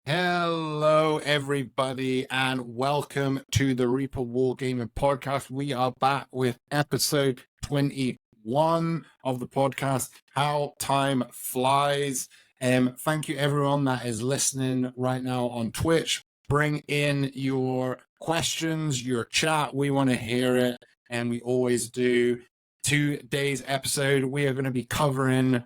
Hello, everybody, and welcome to the Reaper Wargaming podcast. We are back with episode 21 of the podcast, How Time Flies. Thank you, everyone that is listening right now on Twitch. Bring in your questions, your chat. We want to hear it, and we always do. Today's episode, we are going to be covering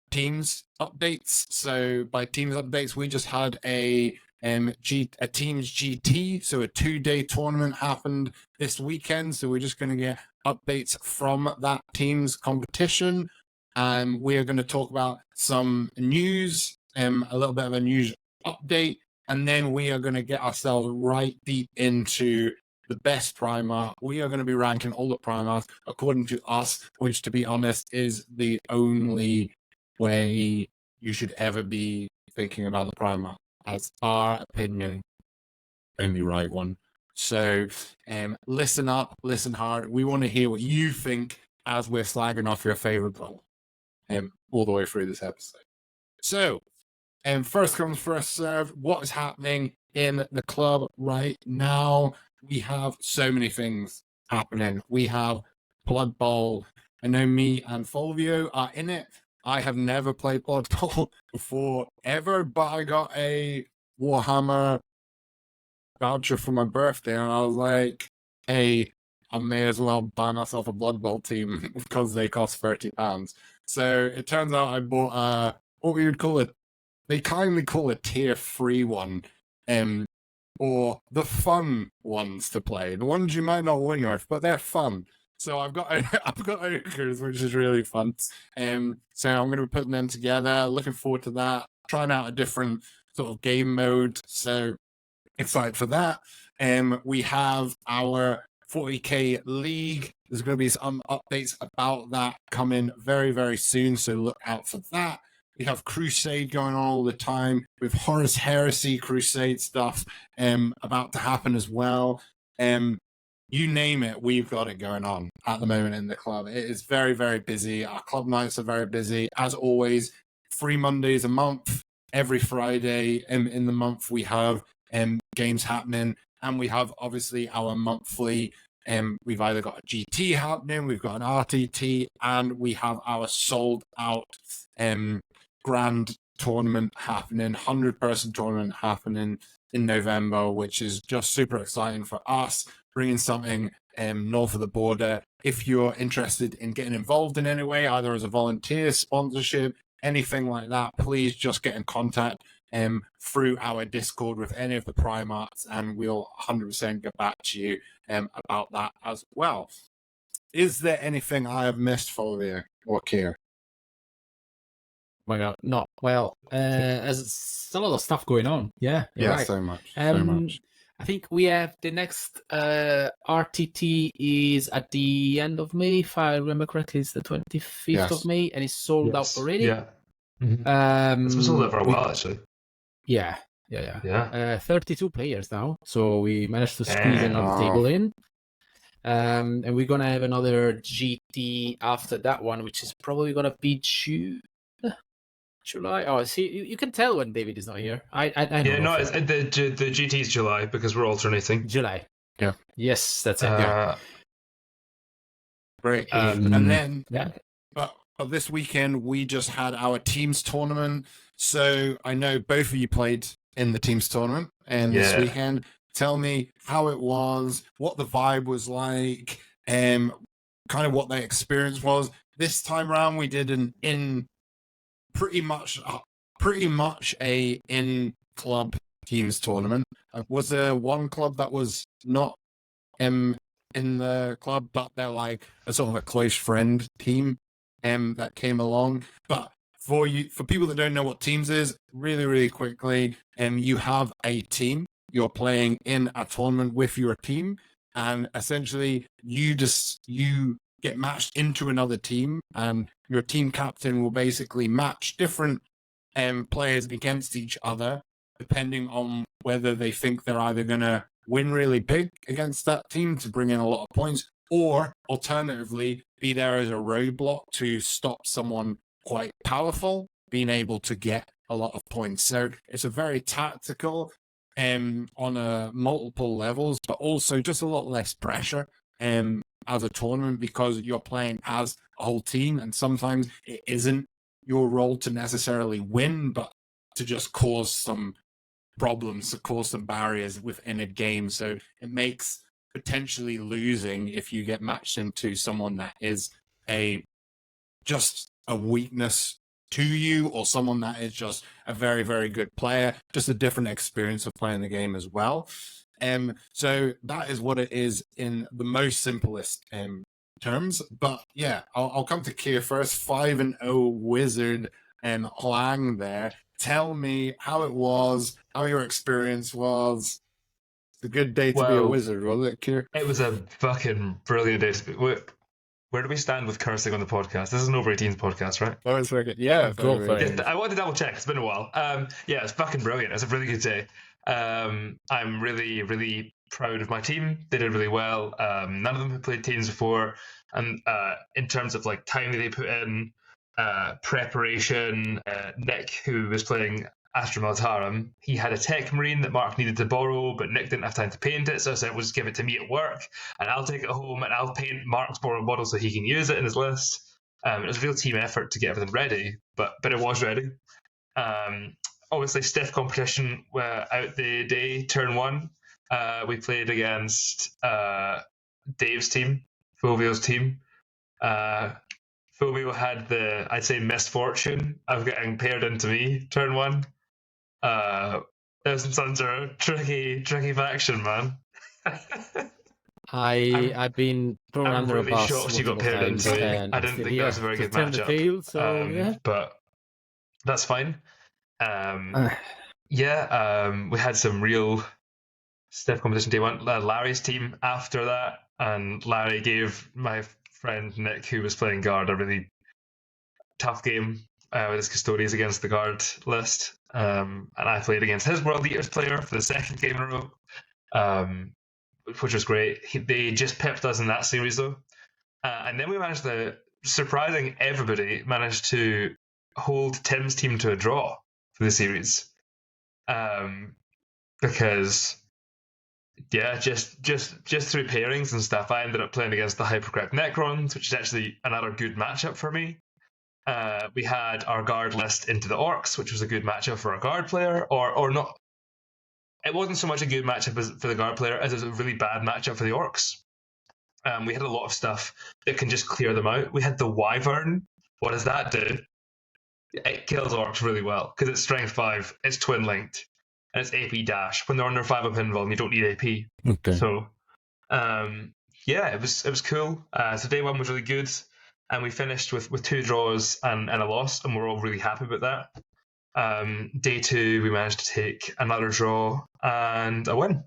teams updates. So by teams updates, we just had a teams GT, so a 2-day tournament happened this weekend. So we're just going to get updates from that team's competition, and we are going to talk about some news, a little bit of a news update, and then we are going to get ourselves right deep into the best Primarch. We are going to be ranking all the Primarchs according to us, which, to be honest, is the only way you should ever be thinking about the Primarch, as our opinion, only right one. So listen up, listen hard. We want to hear what you think as we're slagging off your favorite ball all the way through this episode. So first comes first served. What is happening in the club right now? We have so many things happening. We have Blood Bowl. I know me and Fulvio are in it. I have never played Blood Bowl before, ever, but I got a Warhammer voucher for my birthday, and I was like, hey, I may as well buy myself a Blood Bowl team because they cost £30. So it turns out I bought what we would call it, they kindly call it tier 3 one, or the fun ones to play. The ones you might not win with, but they're fun. So I've got ogres, which is really fun. So I'm going to be putting them together. Looking forward to that. Trying out a different sort of game mode. So excited for that. We have our 40k league. There's going to be some updates about that coming very, very soon. So look out for that. We have Crusade going on all the time with Horus Heresy Crusade stuff about to happen as well. You name it, we've got it going on at the moment in the club. It is very, very busy. Our club nights are very busy. As always, 3 Mondays a month. Every Friday in the month, we have games happening. And we have, obviously, our monthly... we've either got a GT happening, we've got an RTT, and we have our sold-out grand tournament happening, 100-person tournament happening in November, which is just super exciting for us, bringing something north of the border. If you're interested in getting involved in any way, either as a volunteer, sponsorship, anything like that, please just get in contact through our Discord with any of the Primarchs, and we'll 100% get back to you about that as well. Is there anything I have missed, Fulvio or Keir? My God, not well. There's a lot of stuff going on. Yeah, right. So much. So much. I think we have the next RTT is at the end of May, if I remember correctly. It's the 25th of May, and it's sold out already. Yeah. Mm-hmm. It's been sold out for a while, actually. Yeah. 32 players now, so we managed to squeeze another table in. And we're gonna have another GT after that one, which is probably gonna be July. Oh, see, you can tell when David is not here. I know. The GT is July because we're alternating. July. Yeah. Yes, that's it. Yeah. Great. And then, but this weekend we just had our teams tournament. So I know both of you played in the teams tournament, and this weekend, tell me how it was, what the vibe was like, kind of what the experience was. This time around, we did pretty much a in-club teams tournament. Was there one club that was not in the club, but they're like a sort of a close friend team that came along? But for people that don't know what teams is, really, really quickly, you have a team. You're playing in a tournament with your team, and essentially you get matched into another team, and your team captain will basically match different players against each other, depending on whether they think they're either going to win really big against that team to bring in a lot of points, or alternatively be there as a roadblock to stop someone quite powerful being able to get a lot of points. So it's a very tactical on multiple levels, but also just a lot less pressure as a tournament, because you're playing as a whole team, and sometimes it isn't your role to necessarily win, but to just cause some problems, to cause some barriers within a game. So it makes potentially losing, if you get matched into someone that is just a weakness to you, or someone that is just a very, very good player, just a different experience of playing the game as well. So that is what it is in the most simplest terms. But yeah, I'll come to Keir first. 5-0 wizard and Lang there. Tell me how it was, how your experience was. It's a good day to be a wizard, wasn't it, Keir? It was a fucking brilliant day to be. Where do we stand with cursing on the podcast? This is an over 18s podcast, right? Oh, it's very good. Yeah, go for it. I want to double check. It's been a while. Yeah, it's fucking brilliant. It's a really good day. I'm really, really proud of my team. They did really well. None of them had played teams before, and in terms of like time that they put in, preparation, Nick, who was playing Astra Militarum, he had a tech marine that Mark needed to borrow, but Nick didn't have time to paint it, so I said, we'll just give it to me at work, and I'll take it home, and I'll paint Mark's borrowed model so he can use it in his list. It was a real team effort to get everything ready, but it was ready. Obviously, stiff competition out the day, turn one. We played against Dave's team, Fulvio's team. Fulvio had the, I'd say, misfortune of getting paired into me, turn one. Thousand Sons are a tricky faction, man. I've been thrown under really a bus. Shocked you got paired into me. I didn't think that was a very good matchup. But that's fine. We had some real stiff competition day one. Larry's team after that, and Larry gave my friend Nick, who was playing guard, a really tough game with his Custodes against the guard list. And I played against his World Eaters player for the second game in a row, which was great. They just pipped us in that series, though. And then we managed to, surprising everybody, managed to hold Tim's team to a draw for the series. Because, yeah, just through pairings and stuff, I ended up playing against the Hypercrypt Necrons, which is actually another good matchup for me. We had our guard list into the Orcs, which was a good matchup for a guard player, or not. It wasn't so much a good matchup for the guard player as it was a really bad matchup for the Orcs. We had a lot of stuff that can just clear them out. We had the Wyvern. What does that do? It kills Orcs really well because it's strength 5, it's twin linked, and it's AP dash. When they're under 5 up invuln, you don't need AP. Okay. So, yeah, it was cool. So day one was really good, and we finished with 2 draws and a loss, and we're all really happy about that. Day 2, we managed to take another draw and a win.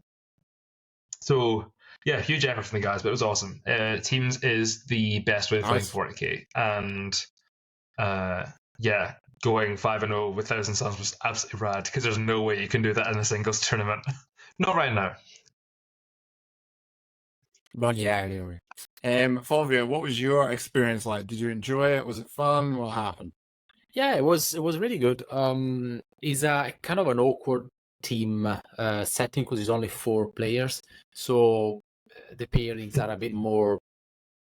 So, yeah, huge effort from the guys, but it was awesome. Teams is the best way of playing 40k, and yeah, going 5-0 with Thousand Suns was absolutely rad, because there's no way you can do that in a singles tournament. Not right now. But yeah, anyway. Fulvio, what was your experience like? Did you enjoy it? Was it fun? What happened? Yeah, it was really good. It's a kind of an awkward team setting because it's only 4 players, so the pairings are a bit more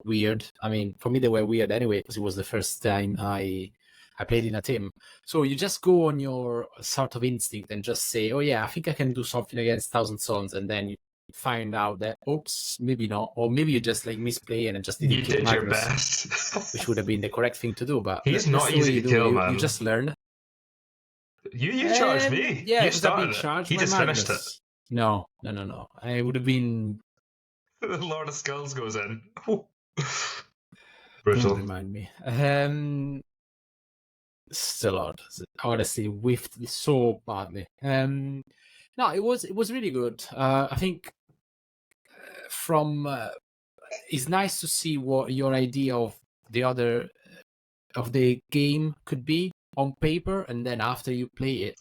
weird. I mean, for me they were weird anyway because it was the first time I played in a team. So you just go on your sort of instinct and just say, oh yeah, I think I can do something against Thousand Suns, and then you find out that, oops, maybe not, or maybe you just like misplay and just didn't kill Magnus, your best. which would have been the correct thing to do. But he's not easy to kill, man. You just learn. You charged me. Yeah, you started it. He just Magnus. finished it. No. I would have been. The Lord of Skulls goes in. Brutal. Don't remind me. Still odd. Honestly, whiffed so badly. No, it was really good. I think it's nice to see what your idea of the game could be on paper, and then after you play it,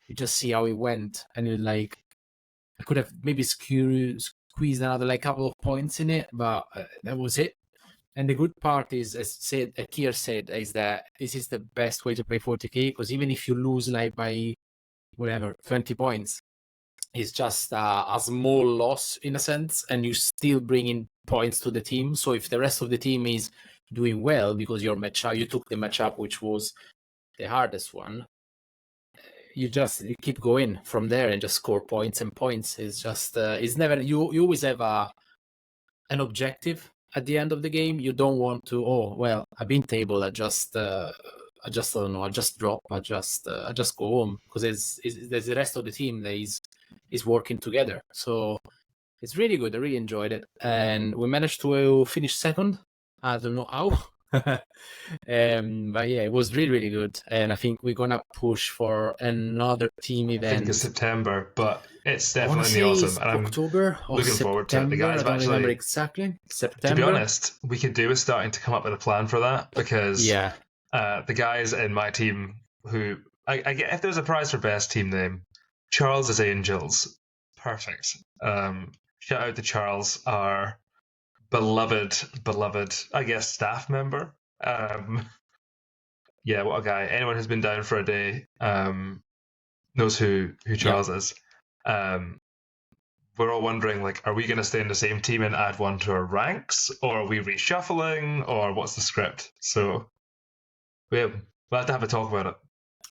you just see how it went, and you're like, I could have maybe squeezed another like couple of points in it, but that was it. And the good part is, as Keir said, is that this is the best way to play 40k, because even if you lose like by whatever 20 points, it's just a small loss in a sense, and you still bring in points to the team. So if the rest of the team is doing well because you took the matchup which was the hardest one, you keep going from there and just score points and points. It's just it's never you always have an objective at the end of the game. You don't want to I've been tabled, I just don't know, I just drop, I just go home, because there's the rest of the team that is working together. So it's really good. I really enjoyed it, and we managed to finish second. I don't know how. But yeah, it was really, really good, and I think we're gonna push for another team event. I think it's September, but it's definitely awesome, and October I'm looking forward to it. The guys I don't remember exactly. September. To be honest, we could do with starting to come up with a plan for that, because the guys in my team who I get, if there's a prize for best team name, Charles's Angels, perfect. Shout out to Charles, our beloved, I guess, staff member. Yeah, what a guy. Anyone who's been down for a day knows who Charles is. We're all wondering, like, are we going to stay in the same team and add one to our ranks, or are we reshuffling, or what's the script? So we'll have to have a talk about it.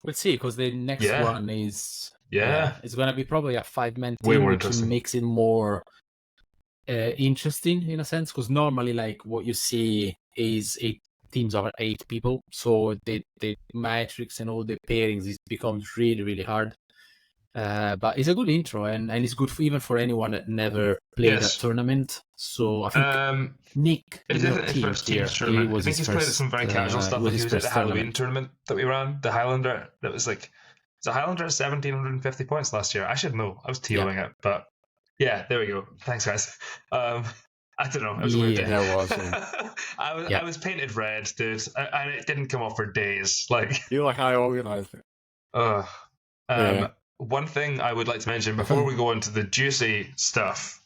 We'll see, because the next one is it's going to be probably a 5-man team, way more which makes it more interesting in a sense, because normally, like, what you see is teams of 8 people, so the matrix and all the pairings, it becomes really, really hard. But it's a good intro, and it's good even for anyone that never played a tournament. So I think Nick, I think he's played some very casual stuff. He was at the Halloween tournament that we ran, the Highlander. That was like, the Highlander at 1,750 points last year. I should know. I was TOing it, but yeah, there we go. Thanks, guys. I don't know. It was a weird day. There was. I was painted red, dude, and it didn't come off for days. Like, you like I organised it. One thing I would like to mention before we go into the juicy stuff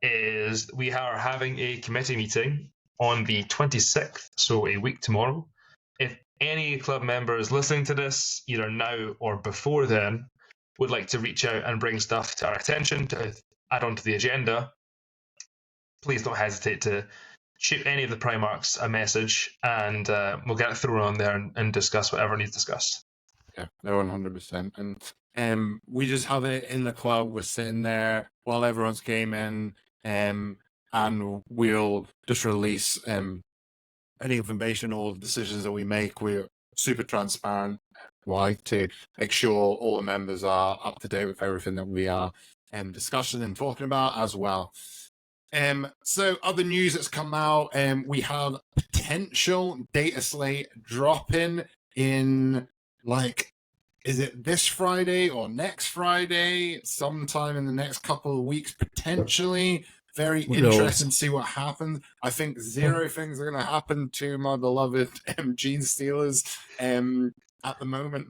is we are having a committee meeting on the 26th, so a week tomorrow. If any club members listening to this, either now or before then, would like to reach out and bring stuff to our attention to add onto the agenda, please don't hesitate to shoot any of the Primarchs a message, and we'll get it thrown on there and discuss whatever needs discussed. Yeah, no, 100%. And we just have it in the club. We're sitting there while everyone's gaming, and we'll just release any information or decisions that we make. We're super transparent, right, to make sure all the members are up to date with everything that we are discussing and talking about as well. So other news that's come out, we have potential data slate dropping in, like, is it this Friday or next Friday? Sometime in the next couple of weeks, potentially. Very interesting to see what happens. I think 0 things are going to happen to my beloved Gene Stealers at the moment.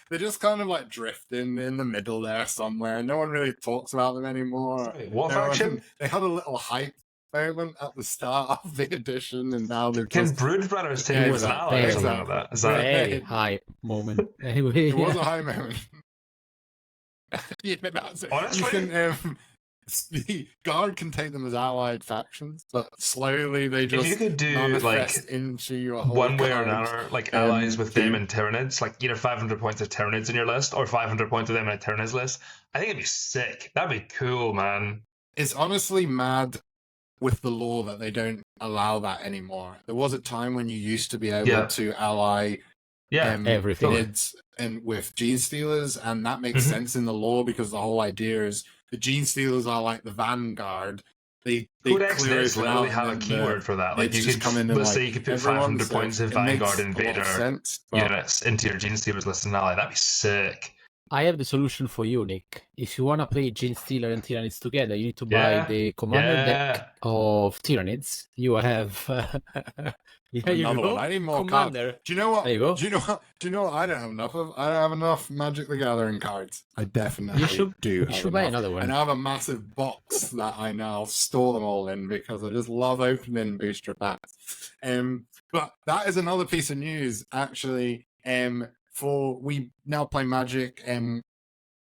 They're just kind of like drifting in the middle there somewhere. No one really talks about them anymore. What faction? They had a little hype moment at the start of the edition, and now they're Can Brood Brothers take was an ally or something like that? Is that a hype moment? Anyway, it was a high moment. Honestly, you can, the Guard can take them as allied factions, but slowly they just if you could do like into your whole one way or another, like allies with them and Tyranids, like either 500 points of Tyranids in your list or 500 points of them in a Tyranids list, I think it'd be sick. That'd be cool, man. It's honestly mad with the law that they don't allow that anymore. There was a time when you used to be able to ally everything and with Gene Stealers, and that makes sense in the law, because the whole idea is the Gene Stealers are like the vanguard. They literally have a keyword for that. Like, you could come in, let's say you could put 500 points of Vanguard Invader units into your Gene Stealers list and ally. That'd be sick. I have the solution for you, Nick. If you want to play Genestealer and Tyranids together, you need to buy the Commander deck of Tyranids. You have... Another one. I need more Commander. cards. Do you know what? There you go. Do you know what I don't have enough of? I don't have enough Magic the Gathering cards. I definitely do. You should buy another one. And I have a massive box that I now store them all in because I just love opening booster packs. But that is another piece of news, actually. For we now play Magic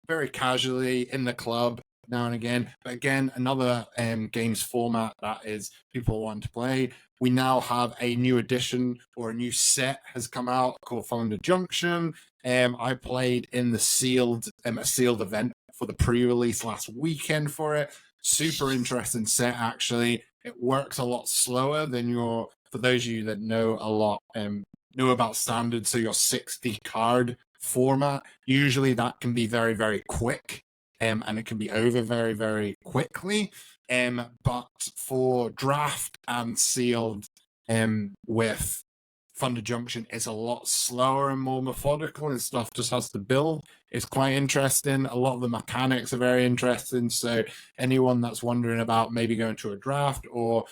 very casually in the club now and again. But again, another games format that is people want to play. We now have a new edition or a new set has come out called Thunder Junction. I played in the sealed event for the pre-release last weekend for it. Super interesting set, actually. It works a lot slower than for those of you that know a lot, know about standard, so your 60 card format. Usually that can be very, very quick, and it can be over very, very quickly. But for draft and sealed, with Thunder Junction, it's a lot slower and more methodical, and stuff just has to build. It's quite interesting. A lot of the mechanics are very interesting. So anyone that's wondering about maybe going to a draft or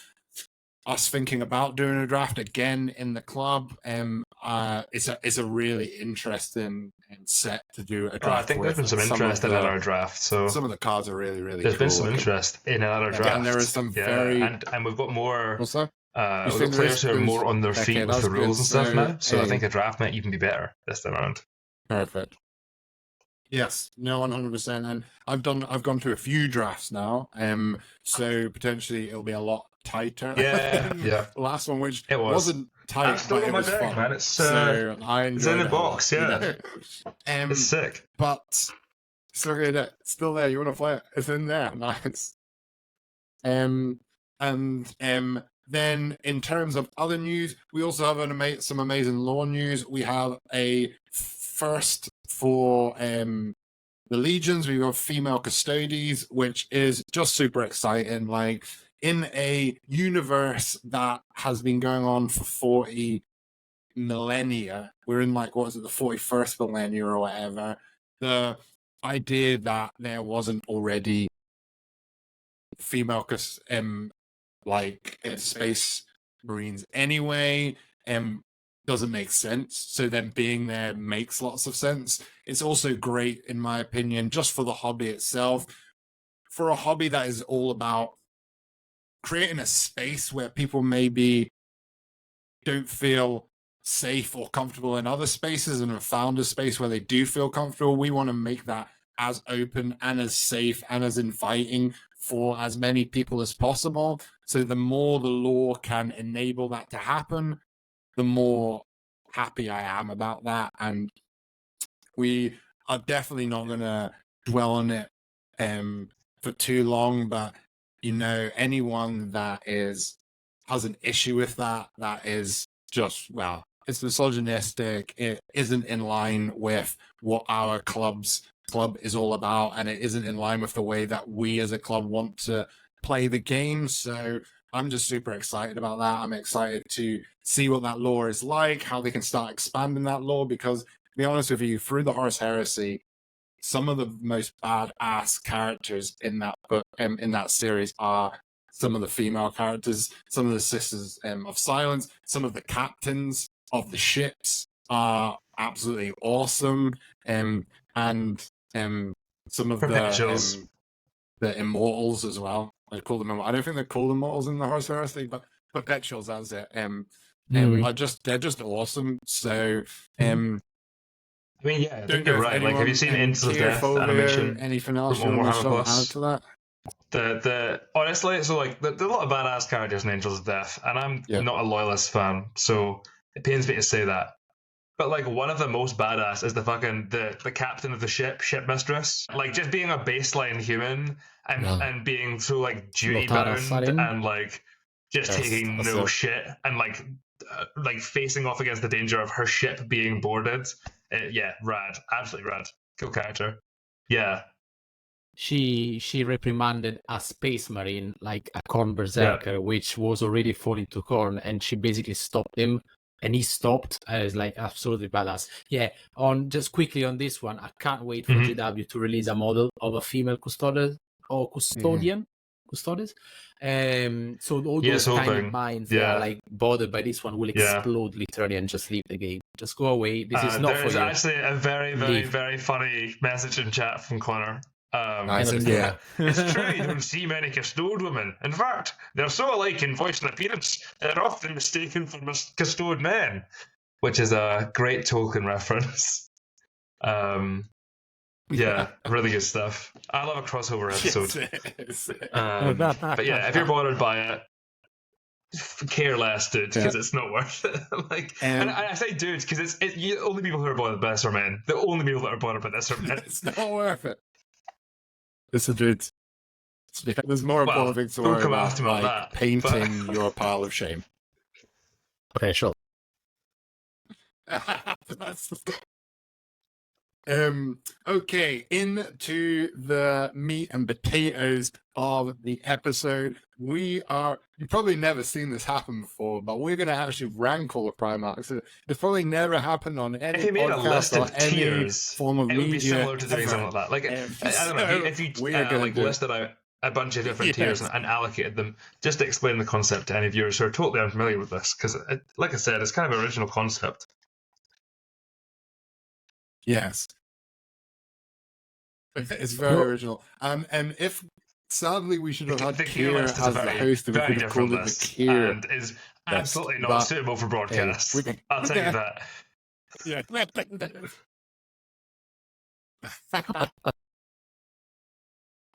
us thinking about doing a draft again in the club, it's a really interesting set to do a draft. I think there's been some interest in our draft. So some of the cards are really, really there's cool. Been some interest in our draft. And there is some very... And we've got more... What's that? We've got players who are more on their feet with the rules and stuff now. So I think a draft might even be better this time around. Perfect. Yes, no, 100%. And I've gone to a few drafts now. So potentially it'll be a lot tighter. Yeah. The last one, which wasn't tight, but it was fun. Man. It's so I enjoyed it's in the box, yeah. It's sick. But still there. You want to play it? It's in there. Nice. And then in terms of other news, we also have some amazing lore news. We have a first for the Legions. We've got female Custodes, which is just super exciting. Like, in a universe that has been going on for 40 millennia, we're in the 41st millennia or whatever. The idea that there wasn't already female space marines anyway doesn't make sense. So them being there makes lots of sense. It's also great, in my opinion, just for the hobby itself, for a hobby that is all about creating a space where people maybe don't feel safe or comfortable in other spaces and have found a space where they do feel comfortable. We want to make that as open and as safe and as inviting for as many people as possible. So the more the lore can enable that to happen, the more happy I am about that. And we are definitely not going to dwell on it for too long, but anyone that has an issue with that is just, it's misogynistic. It isn't in line with what our club is all about, and it isn't in line with the way that we as a club want to play the game. So I'm just super excited about that. I'm excited to see what that lore is like, how they can start expanding that lore, because to be honest with you, through the Horus Heresy, some of the most badass characters in that book, in that series, are some of the female characters, some of the Sisters of Silence, some of the captains of the ships are absolutely awesome, and some of the Immortals as well. I call them. I don't think they're called Immortals in the Horus Heresy, but Perpetuals, that's it. They're just awesome. So I mean, yeah, I think you're right. Have you seen Into the Death Fulvio, animation? Anything else you want to add to that? Honestly, so there's a lot of badass characters in Angels of Death, and I'm not a loyalist fan, so it pains me to say that. But one of the most badass is the captain of the ship mistress. Just being a baseline human and being so duty bound and just taking no shit and facing off against the danger of her ship being boarded. Rad, absolutely rad. Cool character. Yeah. She reprimanded a space marine, a Khorne berserker, which was already falling to Khorne, and she basically stopped him and he stopped. I was like, absolutely badass. Yeah, just quickly on this one, I can't wait for GW to release a model of a female Custodes or custodian. Custodes. So all those tiny minds that are like bothered by this one will explode literally and just leave the game. Just go away. This is not for you. There's actually a very, very, very funny message in chat from Connor. It's true you don't see many Custode women. In fact, they're so alike in voice and appearance, they're often mistaken for Custode men, which is a great Tolkien reference. Yeah, really good stuff. I love a crossover episode. But yeah, if you're bothered by it, care less, dude, because it's not worth it. And I say dude because the only people who are bothered by this are men. The only people that are bothered by this are men. It's not worth it. It's a dude. There's more important things to worry about, like painting your pile of shame. Okay, sure. Okay, into the meat and potatoes of the episode. You've probably never seen this happen before, but we're going to actually rank all the Primarchs. It's probably never happened on any if you made podcast a list of any tiers, form of it media. would be similar to doing something like that. Like, I don't know, if you listed out a bunch of different tiers and allocated them, just to explain the concept to any viewers who are totally unfamiliar with this, because, like I said, it's kind of an original concept. Yes. It's very original. And if sadly we should have had Keir as the host, we could have called it the Keir. And is absolutely not suitable for broadcast. I'll tell you that. Yeah.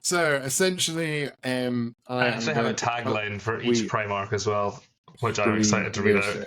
So essentially, I actually have a tagline for each Primarch as well, which I'm excited to read out.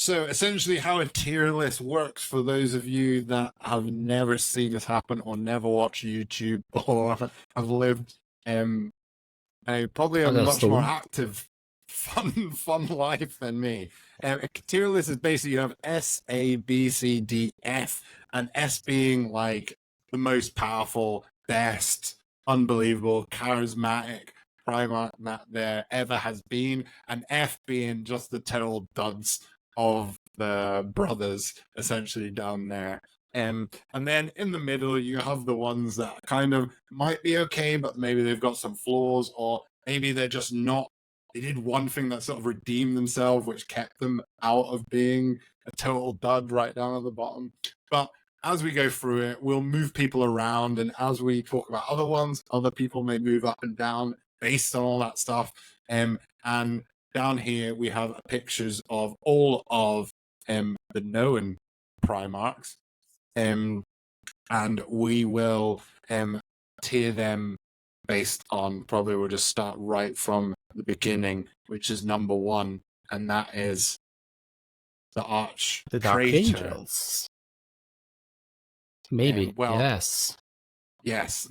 So essentially how a tier list works for those of you that have never seen this happen or never watched YouTube or have lived probably a much more active, fun life than me. A tier list is basically you have S, A, B, C, D, F, and S being like the most powerful, best, unbelievable, charismatic Primarch that there ever has been, and F being just the total duds of the brothers essentially down there. And then in the middle you have the ones that kind of might be okay, but maybe they've got some flaws, or maybe they're just not, they did one thing that sort of redeemed themselves, which kept them out of being a total dud right down at the bottom. But as we go through it, we'll move people around, and as we talk about other ones, other people may move up and down based on all that stuff. And down here, we have pictures of all of the known Primarchs, and we will tier them based on, probably we'll just start right from the beginning, which is number 1, and that is the the Dark Angels. Maybe, yes.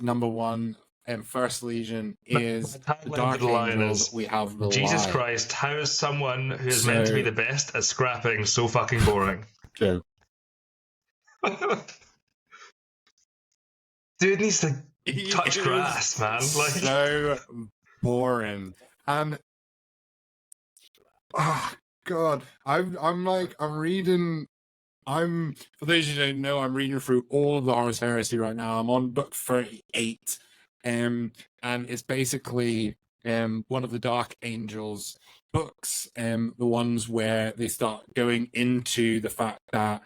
Number 1. First Legion is the Dark Angels. We have the Jesus Christ, how is someone who is meant to be the best at scrapping so fucking boring? True. Dude needs to touch grass, man. So boring. And God, for those who don't know, I'm reading through all of the Horus Heresy right now. I'm on book 38. And it's basically one of the Dark Angels books, the ones where they start going into the fact that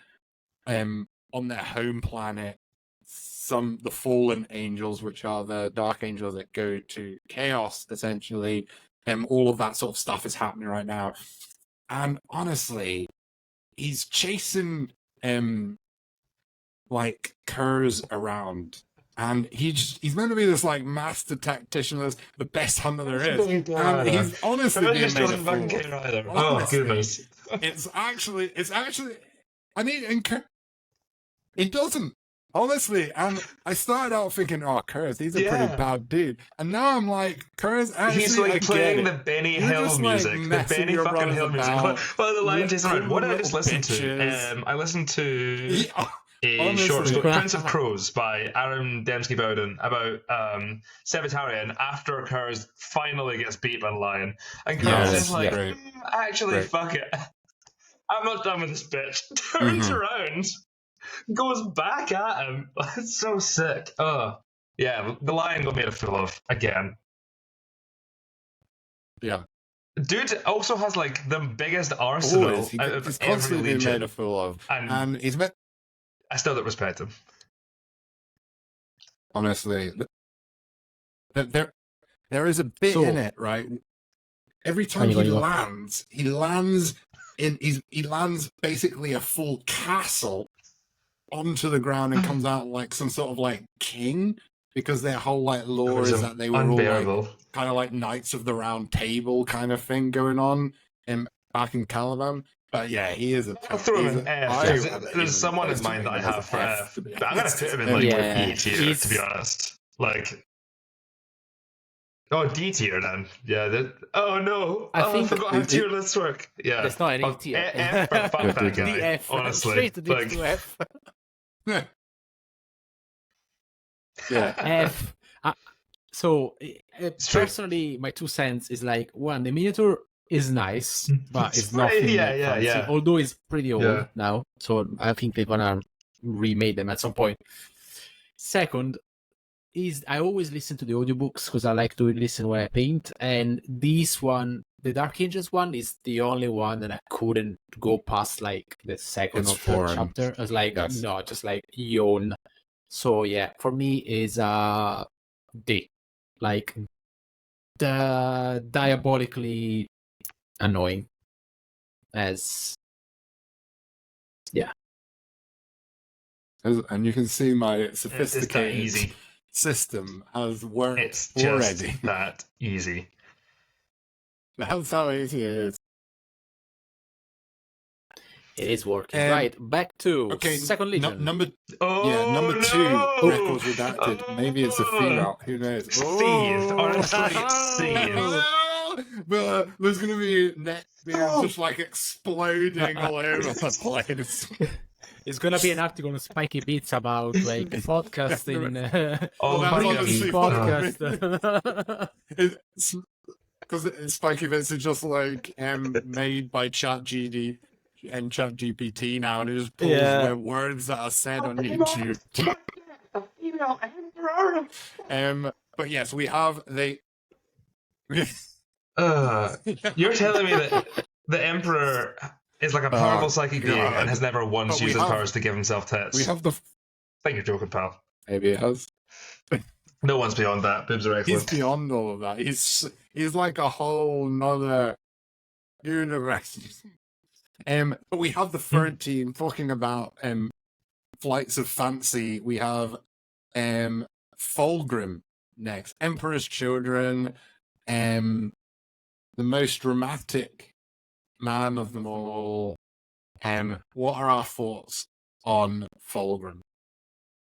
on their home planet, the fallen angels, which are the Dark Angels that go to Chaos, essentially, all of that sort of stuff is happening right now. And honestly, he's chasing curs around. And he's meant to be this master tactician, the best hunter there is. And he's honestly being made a fool. Oh goodness! It's actually. I mean, it doesn't honestly. And I started out thinking, "Oh, Kurs, he's a pretty bad dude," and now I'm like, "Kurs, actually, he's playing the Benny Hill music, the Benny fucking Hill music." Well, the line is around. What did I just listen to? I listened to. A short story, Prince of Crows by Aaron Dembski Bowden, about Sevitarian after Kurs finally gets beat by the lion. And Kurs is like, actually, fuck it. I'm not done with this bitch. Turns around, goes back at him. It's so sick. Oh, yeah, the lion got made a fool of again. Yeah. Dude also has like the biggest arsenal out of he's every constantly legion. made a fool of. And he's I still don't respect him. Honestly, there is a bit in it, right? Every time he lands basically a full castle onto the ground and comes out like some sort of like king, because their whole like lore is that they were all like, kind of like Knights of the Round Table kind of thing going on back in Caliban. But yeah, he is a... I'll throw him in F. There's someone in mind that I have for F. But I'm going to put him in like E tier, to be honest. Like... Oh, D tier then. Yeah. Oh no. I forgot how tier lists work. Yeah. There's not any tier. F, but fuck that guy. DF. Honestly. Straight to F. Yeah. F. So, personally, my 2 cents is like, one, the miniature is nice, but it's nothing fancy, although it's pretty old now, so I think they're gonna remake them at some point. Second, is I always listen to the audiobooks because I like to listen when I paint, and this one, the Dark Angels one, is the only one that I couldn't go past like the second or third chapter. I was like, no, just like yawn. So yeah, for me is D, like the diabolically annoying as and you can see my sophisticated system has worked it's already. Just that easy. That's how easy it is. It is working. Right, back to Second Legion. Number 2, Records Redacted. Maybe it's a female. Who knows? Seethed. Honestly, seethed. But there's going to be next just like exploding all over the place. It's gonna be an article on Spiky Beats about like podcasting. Podcast. Because Spiky Beats is just like made by ChatGPT and ChatGPT now, and it just pulls the words that are said on YouTube. A female emperor. But yes, we have the. You're telling me that the emperor is like a powerful psychic being and has never once used his powers to give himself tits. We have the... I think you're joking, pal. Maybe it has. No one's beyond that. Boobs are excellent. He's beyond all of that. He's like a whole nother universe. But we have the third team talking about Flights of Fancy. We have Fulgrim next. Emperor's Children. The most dramatic man of them all. What are our thoughts on Fulgrim?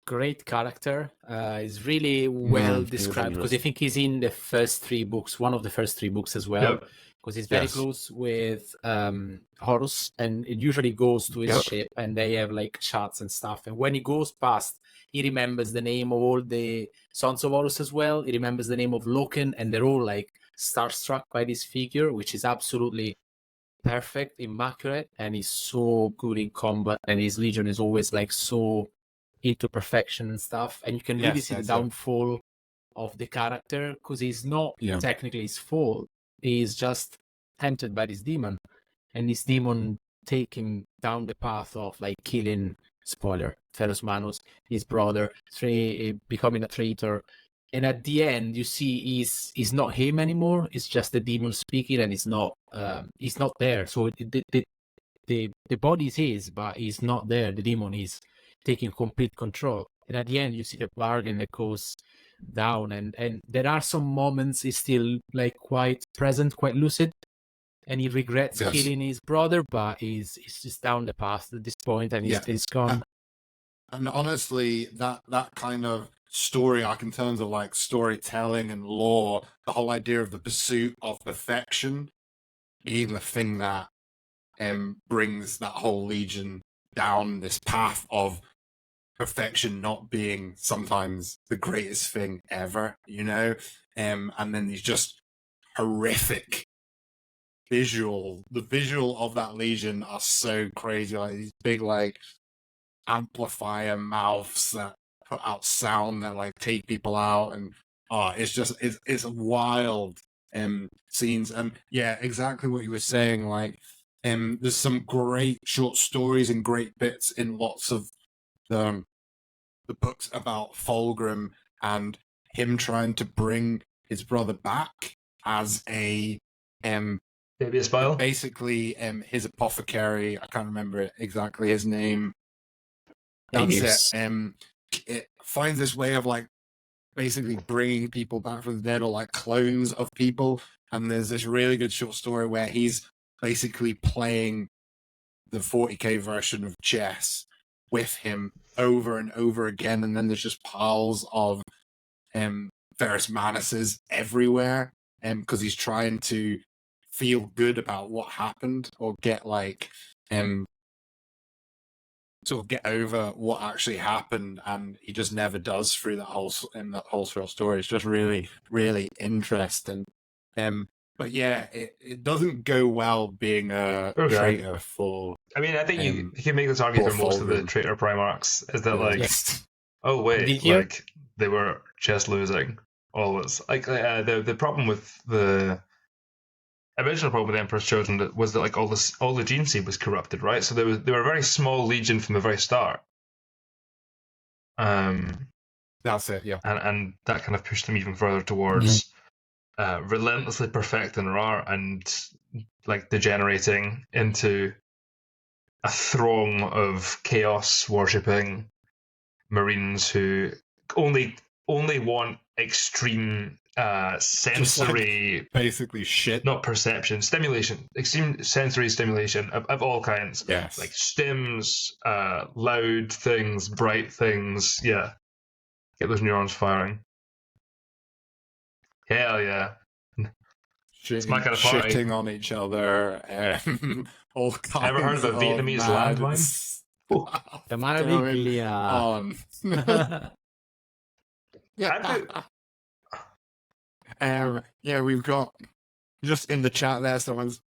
Great character. Is really well described because I think he's in the first 3 books, one of the first 3 books as well. Because he's very close with Horus, and it usually goes to his ship, and they have like chats and stuff. And when he goes past, he remembers the name of all the Sons of Horus as well. He remembers the name of Loken, and they're all like starstruck by this figure, which is absolutely perfect, immaculate, and he's so good in combat, and his legion is always like so into perfection and stuff, and you can really see the downfall of the character because he's not technically his fault. He's just tempted by this demon, and this demon take him down the path of like killing, spoiler, Ferus Manus, his brother, becoming a traitor. And at the end, you see he's not him anymore. It's just the demon speaking, and he's not there. So the body is his, but he's not there. The demon is taking complete control. And at the end, you see the bargain that goes down, and there are some moments he's still like quite present, quite lucid, and he regrets killing his brother, but he's just down the path at this point, and he's gone. And honestly, that kind of story arc in terms of like storytelling and lore, the whole idea of the pursuit of perfection being the thing that brings that whole legion down this path of perfection not being sometimes the greatest thing ever, you know? And then these just horrific visual of that Legion are so crazy. Like these big like amplifier mouths that put out sound that like take people out, and it's wild scenes. And yeah, exactly what you were saying. Like there's some great short stories and great bits in lots of the books about Fulgrim and him trying to bring his brother back as a maybe a spell. Basically his apothecary. I can't remember exactly his name. That's it. It finds this way of like basically bringing people back from the dead, or like clones of people. And there's this really good short story where he's basically playing the 40k version of chess with him over and over again. And then there's just piles of Ferrus Manuses everywhere, because he's trying to feel good about what happened, or get like sort of get over what actually happened, and he just never does through that whole short story. It's just really, really interesting. But yeah, it doesn't go well being a traitor for. I mean, I think you can make this argument for most of the traitor Primarchs, is that like, oh wait, like they were just losing always. Like the problem with the original problem with the Emperor's Chosen was that like all the gene seed was corrupted, right? So they were a very small legion from the very start. That's it, yeah. And that kind of pushed them even further towards relentlessly perfecting Rar and like degenerating into a throng of chaos worshipping Marines who only want extreme sensory, like basically shit, not perception, stimulation, extreme sensory stimulation of all kinds. Yes, like stims, loud things, bright things. Yeah, get those neurons firing. Hell yeah. It's my kind of party. Shitting on each other. All kinds. Ever heard of a Vietnamese landmine? The Maraviglia. Yeah, we've got just in the chat there. Someone's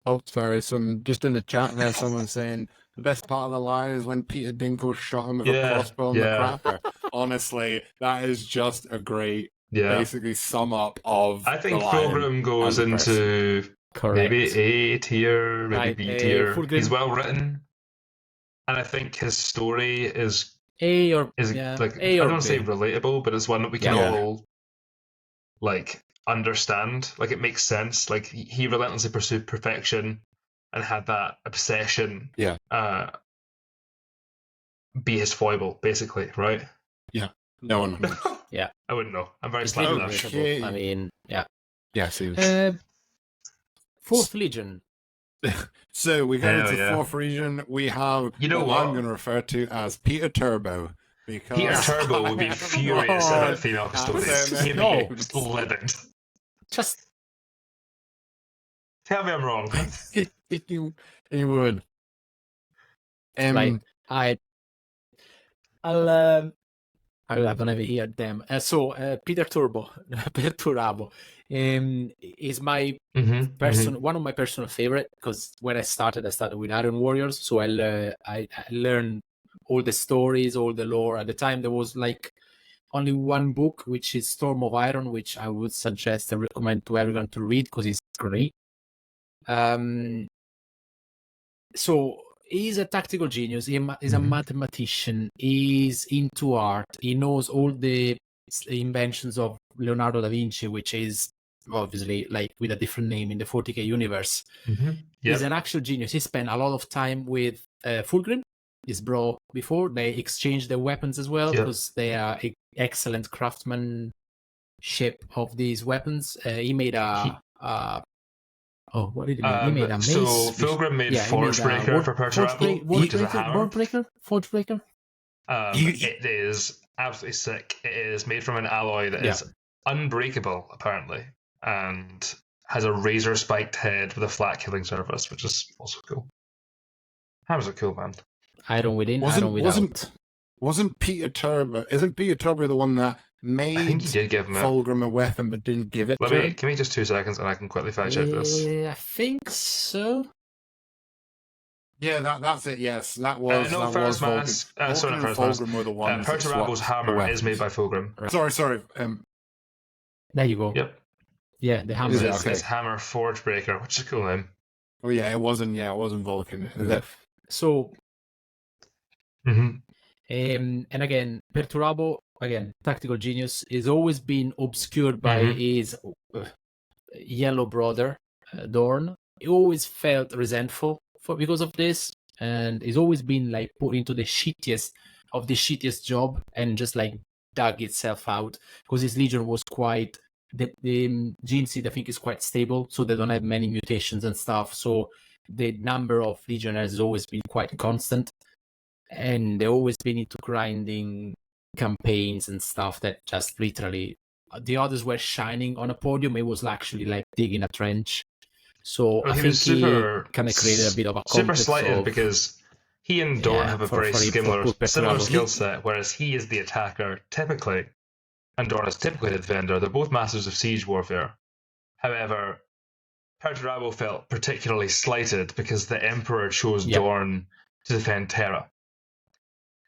just in the chat there. Someone saying the best part of the line is when Peter Dinklage shot him with a crossbow on the crapper. Honestly, that is just a great, basically sum up of. I think Fulgrim goes into maybe A tier, maybe B tier. He's well written, and I think his story is I don't say relatable, but it's one that we can all like understand. Like it makes sense. Like he relentlessly pursued perfection and had that obsession be his foible, basically, right? Yeah. No one knows. Yeah. I wouldn't know. I'm very slightly I mean, yeah. Yeah, seriously. Fourth Legion. So we go into Fourth Legion. We have what I'm going to refer to as Peter Turbo. Because Peter Turbo would be furious about female Custodes. He'd be livid. Just tell me I'm wrong. He would. I'll never hear them. Peter Turbo, is my one of my personal favorite, because when I started with Iron Warriors, so I learned all the stories, all the lore. At the time, there was like only one book, which is Storm of Iron, which I would suggest and recommend to everyone to read because it's great. So he's a tactical genius. He's a mathematician. He's into art. He knows all the inventions of Leonardo da Vinci, which is obviously like with a different name in the 40k universe. He's an actual genius. He spent a lot of time with Fulgrim, his bro, before. They exchanged their weapons as well, because they are excellent craftsmanship of these weapons. He made what did he make? He made a mace. So Fulgrim made Forgebreaker for Perturabo. Forgebreaker? It is absolutely sick. It is made from an alloy that is unbreakable, apparently, and has a razor-spiked head with a flat killing surface, which is also cool. Hammer's a cool man. Iron within, iron without. Wasn't Peter Turbo? Isn't Peter Turbo the one that made he did give him Fulgrim a weapon, but didn't give it to him. Give me just 2 seconds and I can quickly fact check this. I think so. Yeah, that's it. Yes, that was. No, Ferris Mask. Sorry, not Ferris Mask. Perturable's hammer is made by Fulgrim. Right. Sorry. There you go. Yep. Yeah, the hammer. It's Hammer Forge Breaker, which is a cool name. Oh yeah, it wasn't. Yeah, it wasn't Vulcan. So. Mm-hmm. And again, Perturabo, tactical genius, is always been obscured by his yellow brother, Dorn. He always felt resentful because of this, and he's always been like put into the shittiest job and just like dug itself out, because his legion was quite the gene seed I think is quite stable, so they don't have many mutations and stuff, so the number of legionnaires has always been quite constant, and they've always been into grinding campaigns and stuff that just literally the others were shining on a podium. It was actually like digging a trench. So I think he kind of created a bit of a super slighted because he and Dorn have a very similar skill set, whereas he is the attacker typically, and Dorn is typically the defender. They're both masters of siege warfare. However, Perturabo felt particularly slighted because the Emperor chose Dorn to defend Terra,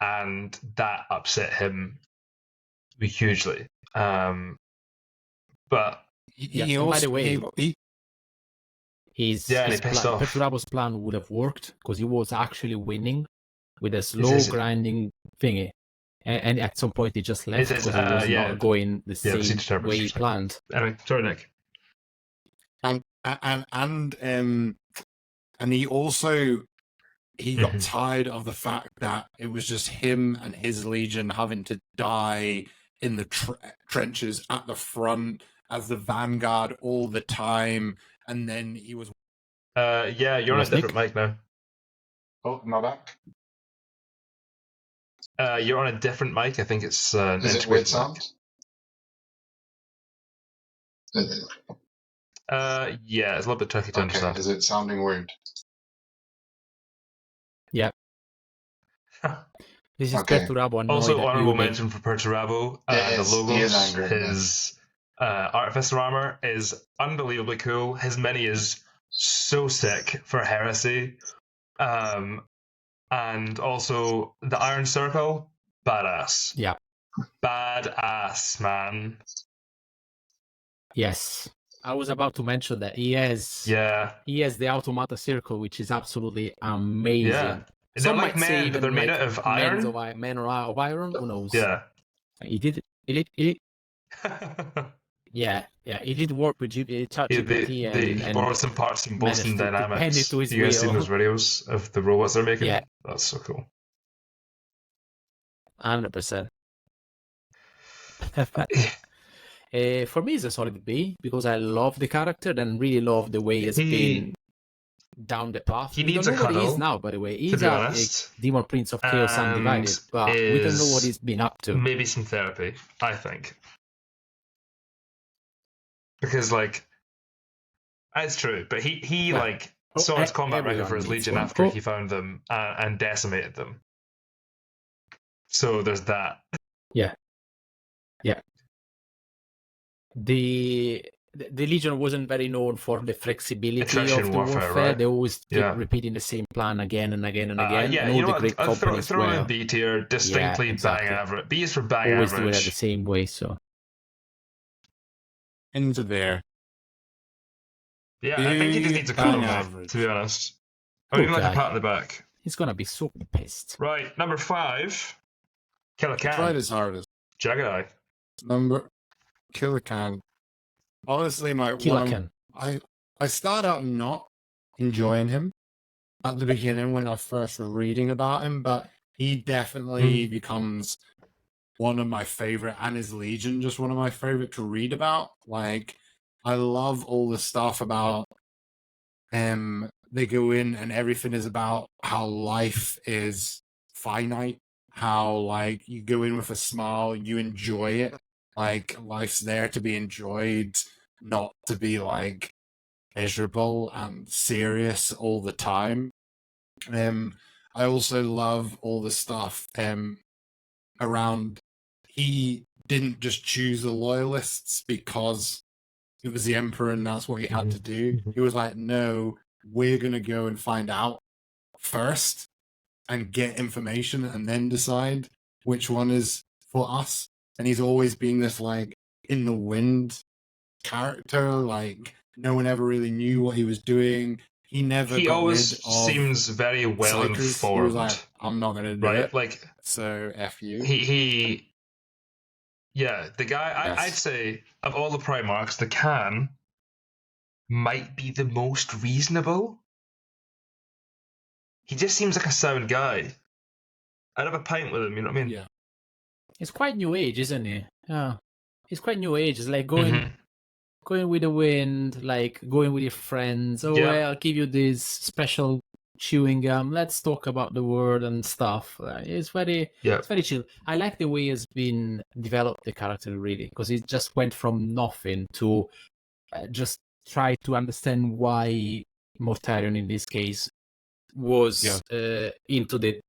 and that upset him hugely. But he also, by the way, Perturabo's plan would have worked because he was actually winning with a slow grinding thingy, and at some point he just left because he was not going the same way he planned. Anyway, sorry, Nick. And he also got tired of the fact that it was just him and his legion having to die in the trenches at the front as the vanguard all the time, and then he was. You're on a different mic now. Oh, am I back? You're on a different mic. I think it's. Is it weird sound? Yeah, it's a little bit tricky to understand. Is it sounding weird? Yeah. This is Perturabo. Also, honorable mention for Perturabo. The logos, his Artificer armor is unbelievably cool. His mini is so sick for heresy. And also the Iron Circle, badass. Yeah. Badass, man. Yes. I was about to mention that he has the Automata Circle, which is absolutely amazing. Yeah. Some might say they're made out of iron. Men are out of iron. Who knows? Yeah. He did it. Yeah. He did work with ChatGPT and borrowed some parts from Boston Dynamics. To his you guys seen those videos of the robots they're making? Yeah. That's so cool. 100%. For me, it's a solid B because I love the character and really love the way it's been down the path. He needs a cuddle. What he is now, by the way. He's a Demon Prince of Chaos Undivided, but we don't know what he's been up to. Maybe some therapy, I think. Because, it's true, but he saw his combat record for his Legion after he found them and decimated them. So there's that. Yeah. The Legion wasn't very known for the flexibility of the warfare. Right? They always keep repeating the same plan again and again and again. I'll throw in B tier, distinctly bang average. B is for bang always average. Always do it the same way, so. Into there. Yeah, I think he just needs a cuddle, to be honest. I mean, like a pat on the back. He's going to be so pissed. Right, number 5. Killer Khan. Tried his hardest. Jagged Eye. Killer Khan. Honestly, I started out not enjoying him at the beginning when I was first reading about him, but he definitely becomes one of my favorite, and his Legion just one of my favorite to read about. I love all the stuff about they go in and everything is about how life is finite, how you go in with a smile, you enjoy it. Life's there to be enjoyed, not to be miserable and serious all the time. I also love all the stuff around he didn't just choose the loyalists because it was the Emperor and that's what he had to do. He was like, no, we're going to go and find out first and get information and then decide which one is for us. And he's always been this like in the wind character, like no one ever really knew what he was doing. He always seems very well informed. He was like, I'm not going to do it. Like, so F you. Yeah, the guy, yes. I'd say, of all the Primarchs, the Khan might be the most reasonable. He just seems like a sound guy. I'd have a pint with him, you know what I mean? Yeah. He's quite new age, isn't he? Yeah. He's quite new age. It's like going with the wind, like going with your friends. Oh, well, I'll give you this special chewing gum. Let's talk about the world and stuff. It's very chill. I like the way he's been developed, the character, really, because he just went from nothing to just try to understand why Mortarion, in this case, was into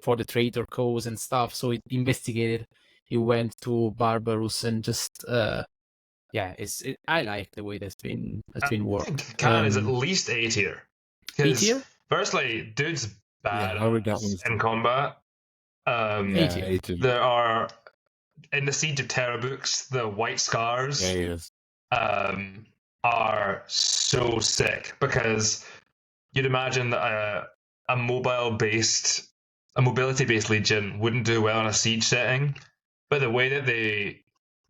for the traitor cause and stuff. So he investigated. He went to Barbarous and just I like the way that's been worked. Khan is at least A tier. A tier? Firstly, dude's bad in combat. A tier. There are in the Siege of Terra books, the White Scars are so sick because you'd imagine that a mobility-based legion wouldn't do well in a siege setting, but the way that they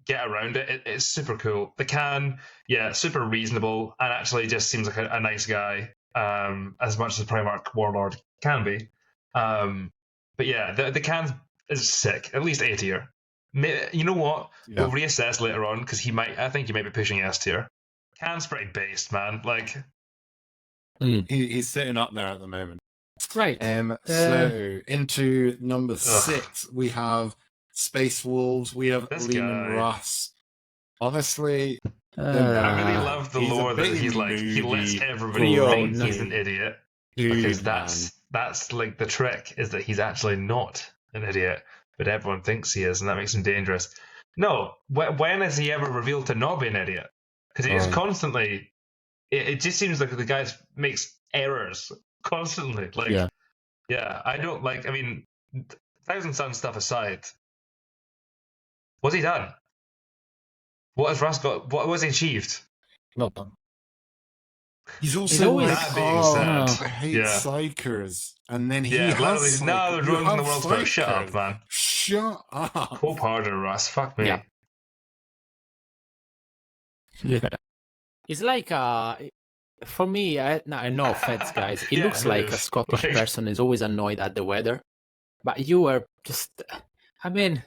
get around it's super cool. The Khan, super reasonable and actually just seems like a nice guy, as much as a Primarch Warlord can be. But yeah, the Khan is sick, at least A tier. You know what? Yeah. We'll reassess later on because I think he might be pushing S tier. Khan's pretty based, man. Like, he's sitting up there at the moment. Right. So into number 6, we have Space Wolves. We have Leman Russ. Honestly, I really love the lore that he's like he lets everybody think he's an idiot. Because that's like the trick is that he's actually not an idiot, but everyone thinks he is, and that makes him dangerous. No, when has he ever revealed to not be an idiot? Because he is constantly. It just seems like the guy makes errors constantly. Like, I don't like. I mean, Thousand Suns stuff aside, what's he done? What has Russ got? What was he achieved? Not done. He's also always that being said, I hate psychers, and then he has no the ruins in the world. But shut up, man. Shut up. Cold harder, Russ. Fuck me. Yeah. It's like for me. No offense, guys. It looks like a Scottish person is always annoyed at the weather, but you are just. I mean,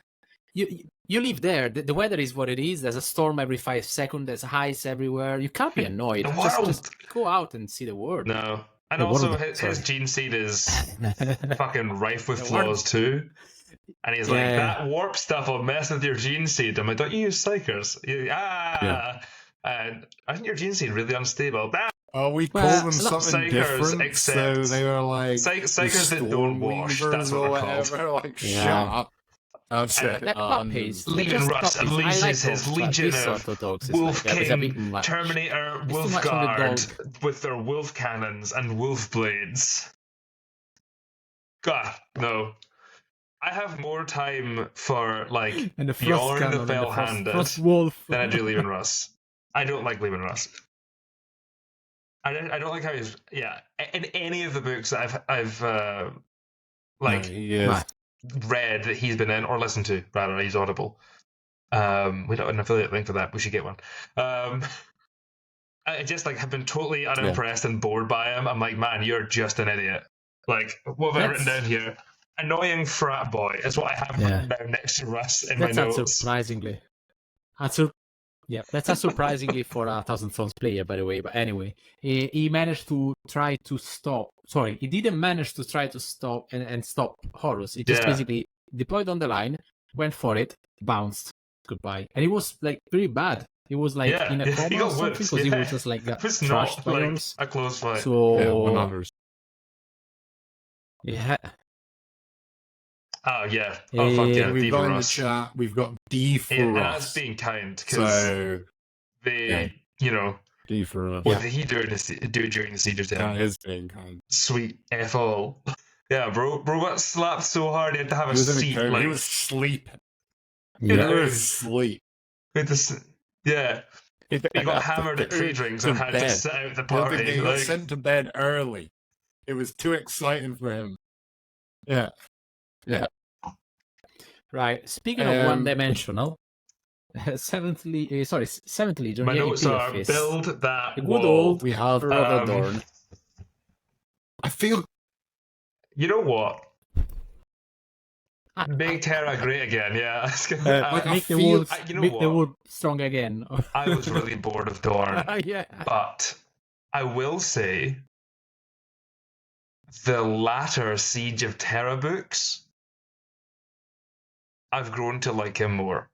you live there. The weather is what it is. There's a storm every 5 seconds. There's ice everywhere. You can't be annoyed. Just go out and see the world. No. And also, his gene seed is fucking rife with flaws too. And he's like, that warp stuff will mess with your gene seed. I'm like, don't you use psychers? And isn't your gene seed really unstable? We call them something different. So they were like psychers that don't wash. That's what they're called. Like, shut up. Legion Russ unleashes his legion of Wolf King, Terminator, Wolf Guard with their wolf cannons and wolf blades. God, no. I have more time for like Bjorn the Fell-Handed than I do Leman Russ. I don't like Leman Russ. I don't like how he's in any of the books that I've read that he's been in or listened to. Rather, he's Audible. We don't have an affiliate link for that. We should get one. I just have been totally unimpressed and bored by him. I'm like, man, you're just an idiot. Like, what have I written down here? Annoying frat boy is what I have written down next to Russ in my notes. Surprisingly. That's unsurprisingly for a Thousand Thrones player, by the way. But anyway, he managed to try to stop. Sorry, he didn't manage to try to stop and stop Horus. He just basically deployed on the line, went for it, bounced, goodbye, and it was pretty bad. He was in a coma or something because he was just trashed by Horus. A close fight. So Oh, yeah. Oh, fuck yeah. We've D got for in the Russ. chat, we've got D for And Russ. that's being kind, because you know, D for Russ. what did he do during the Siege of Town? That is being kind. Sweet F all. Yeah, bro got slapped so hard he had to have a seat. He was sleeping. You know, He was asleep. Yeah. He got hammered at pre-drinks and had to sit out the party. He got sent to bed early. It was too exciting for him. Yeah. Right. Speaking of one-dimensional, seventh Legion. My notes are build that wall. We have Brother Dorn. I feel. You know what? Make Terra great again, yeah. Make the wood strong again. I was really bored of Dorn. Yeah. But I will say the latter Siege of Terra books, I've grown to like him more.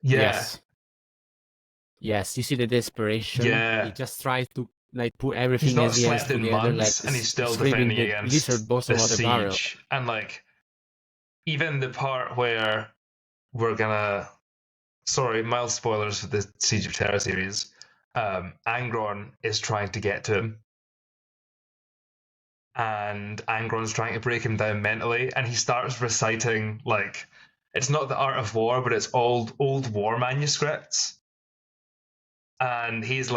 Yes, you see the desperation. Yeah. He just tries to put everything he's not as he has slept in together, months, and he's still defending against the siege. And even the part where we're gonna, mild spoilers for the Siege of Terra series, Angron is trying to get to him, and Angron's trying to break him down mentally, and he starts reciting it's not the art of war, but it's old war manuscripts, and he's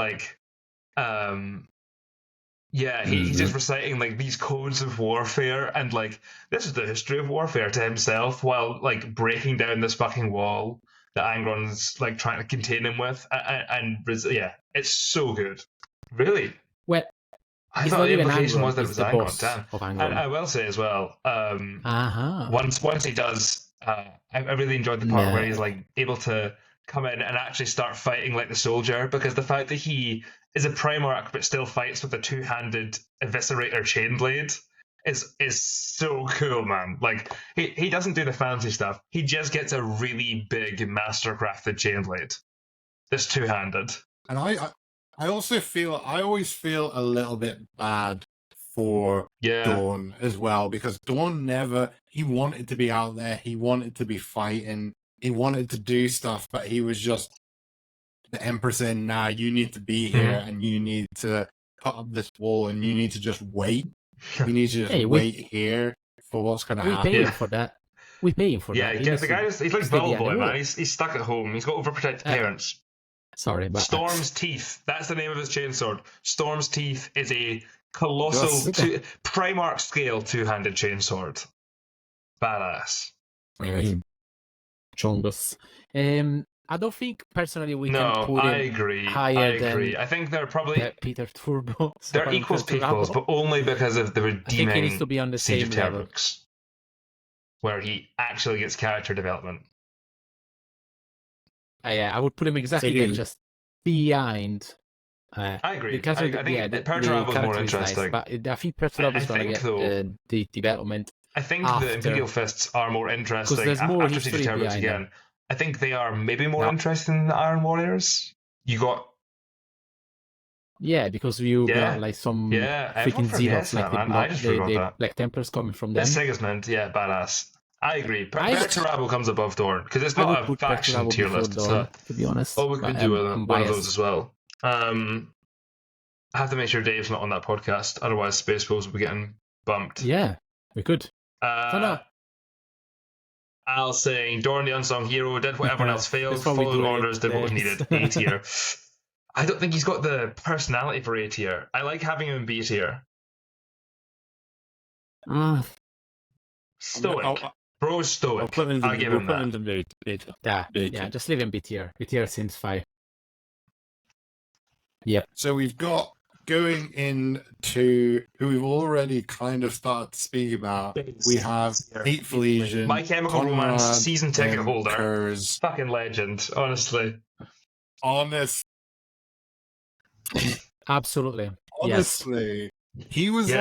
he's just reciting these codes of warfare, and this is the history of warfare to himself, while breaking down this fucking wall that Angron's trying to contain him with, and it's so good. Really? Well, I thought the implication was that it was Angron. Damn. And I will say as well, once he does, I really enjoyed the part where he's able to come in and actually start fighting like the soldier, because the fact that he is a Primarch but still fights with a two-handed eviscerator chain blade is so cool, man. He doesn't do the fancy stuff. He just gets a really big mastercrafted chain blade. This two-handed. And I always feel a little bit bad for Dawn as well, because Dawn he wanted to be out there, he wanted to be fighting, he wanted to do stuff, but he was just the Emperor saying, nah, you need to be here, and you need to cut up this wall, and you need to just wait. You need to just wait here for what's going to happen. We pay him for that. We pay him for that. Yeah, the guy he's like Bellboy, man. He's stuck at home. He's got overprotected parents. Sorry, but Storm's Teeth. That's the name of his chainsword. Storm's Teeth is a colossal Primarch scale two-handed chainsword. Badass. Chongus. I don't think personally we can put him higher than I think they're probably Peter Turbo. They're equals, but only because of the redeeming I think he needs to be on the Siege same of Terra level, books, where he actually gets character development. I would put him exactly just behind. I agree. Because I think Perturabo is more interesting. Nice, but I think Perturabo is going to get the development. I think the Imperial Fists are more interesting after Siege of Terra books again. I think they are maybe more interesting than the Iron Warriors. You got... Yeah, because you got some freaking Xenos, the Black Templars coming from them. Sigismund, badass. I agree. Perturabo comes above Dorn, because it's not a faction tier list. To be honest. Oh, we could do one of those as well. I have to make sure Dave's not on that podcast, otherwise Space Pose will be getting bumped. Yeah, we could. Al saying, Dorn the unsung hero, did what everyone else failed, followed orders, did what was needed. A tier. I don't think he's got the personality for A tier. I like having him in B tier. Stoic. Bro's stoic. I'll give him that. Yeah, just leave him B tier. B tier seems fine. Yep. So we've got, going into who we've already kind of started to speak about, we have 8th Legion, My Chemical Romance season ticket holder. Fucking legend, honestly. Absolutely. Honestly. Yes. He was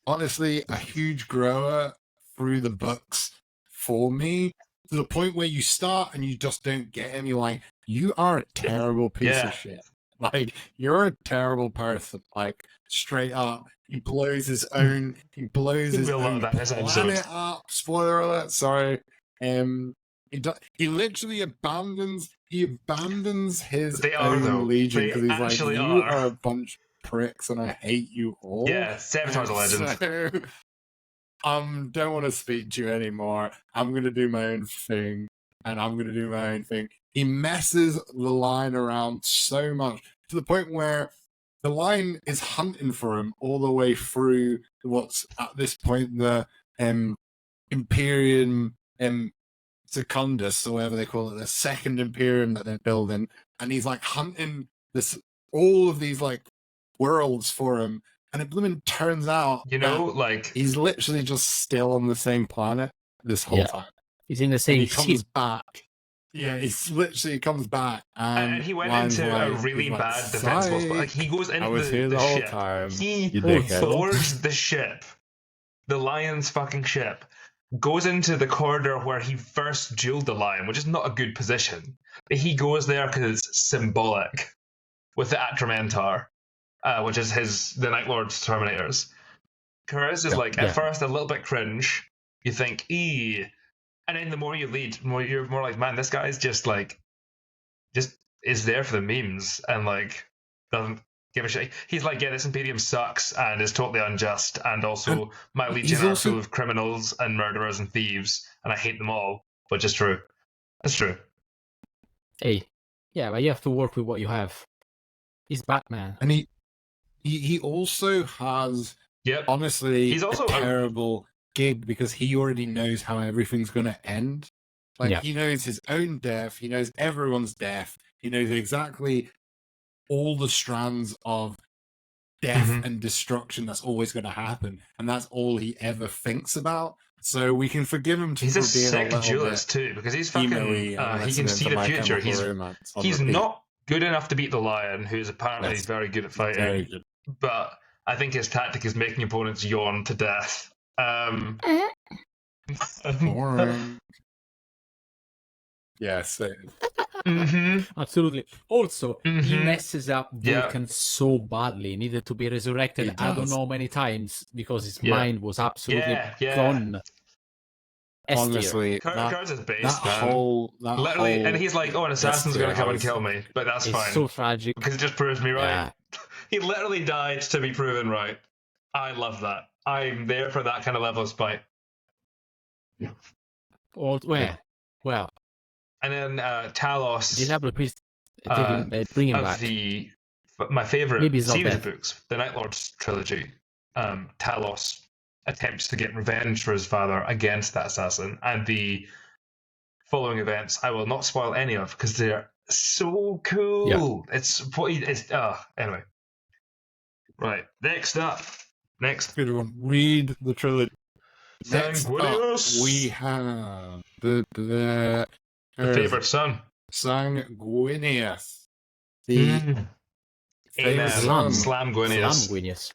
honestly, a huge grower through the books for me, to the point where you start and you just don't get him. You're like, you are a terrible piece of shit. Like, you're a terrible person. Like, straight up. He blows his own planet up. Spoiler alert, sorry. He literally abandons his own legion because he's like, you are a bunch of pricks and I hate you all. Yeah, Sabotage the Legend. So, don't want to speak to you anymore. I'm going to do my own thing. And I'm going to do my own thing. He messes the line around so much to the point where the line is hunting for him all the way through what's at this point the Imperium Secundus, or whatever they call it, the second Imperium that they're building. And he's like hunting all of these like worlds for him. And it blooming turns out, like he's literally just still on the same planet this whole time. He's in the same ship. He comes back. Yeah, he literally comes back. And he went into a really bad defensible spot. Like, he goes into the ship. Time. He boards the ship. The Lion's fucking ship. Goes into the corridor where he first dueled the Lion, which is not a good position. But he goes there because it's symbolic. With the Atramentar, which is the Night Lord's Terminators. Keir is at first a little bit cringe. You think, and then the more you lead, you're more like, man, this guy's just is there for the memes and like doesn't give a shit. He's like, yeah, this Imperium sucks and is totally unjust, and also my legion are full of criminals and murderers and thieves, and I hate them all. Which is true. That's true. Hey, yeah, but you have to work with what you have. He's Batman, and he also has honestly he's also a terrible gig because he already knows how everything's going to end. Like, he knows his own death. He knows everyone's death. He knows exactly all the strands of death and destruction that's always going to happen. And that's all he ever thinks about. So we can forgive him he's a sick duelist too, because he's fucking, he can see the future. He's not good enough to beat the Lion, who's apparently very good at fighting. Very good. But I think his tactic is making opponents yawn to death. Boring. Yes. Absolutely. Also, he messes up Vulcan so badly. He needed to be resurrected I don't know how many times because his mind was absolutely gone. Honestly, Keir's his base, man. And he's like, an assassin's going to come and kill me, but that's fine. It's so tragic. Because it just proves me right. He literally died to be proven right. I love that. I'm there for that kind of level of spite. Well. And then Talos. Bring him back. My favourite series of books, the Night Lord's trilogy. Talos attempts to get revenge for his father against that assassin, and the following events I will not spoil any of because they're so cool. Anyway. Right, next up. Good one. Read the trilogy. Sanguinius. We have the favourite son. Sanguinius. The famous Slamguinius.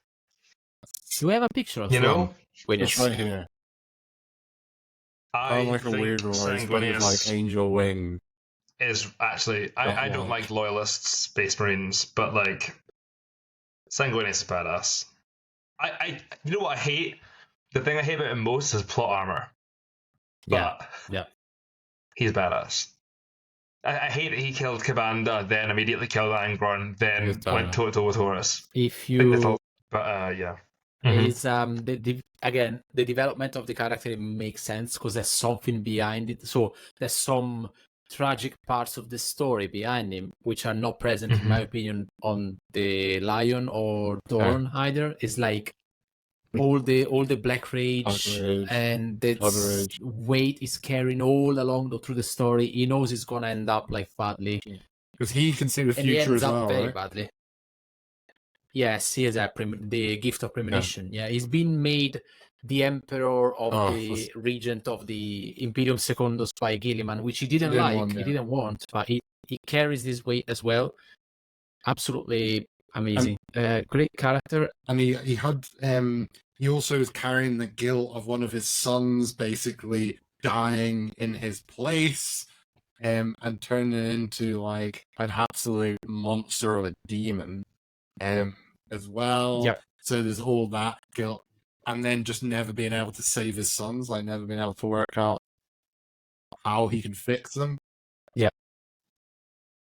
Do we have a picture of Sanguinius? It's right here. I like a weird voice, but it's like Angel Wing. Is actually I don't like loyalists, Space Marines, but like Sanguinius is badass. You know what I hate? The thing I hate about him most is plot armor. But he's badass. I hate that he killed Cabanda, then immediately killed Angron, then went toe-to-toe with Horus. Is the development of the character makes sense because there's something behind it. So there's some tragic parts of the story behind him which are not present, in my opinion, on the Lion or Dorn either. It's like all the black rage and the weight is carrying all along through the story. He knows it's gonna end up like badly because he can see the future as well, very badly. Yes, he has the gift of premonition. Yeah, he's been made the emperor of the regent of the Imperium Secundus by Gilliman, which he didn't like. He didn't want, but he carries this weight as well. Absolutely amazing. Great character. And he had he also was carrying the guilt of one of his sons basically dying in his place. and turning into like an absolute monster of a demon as well. Yeah. So there's all that guilt. And then just never being able to save his sons, like never being able to work out how he can fix them. Yeah.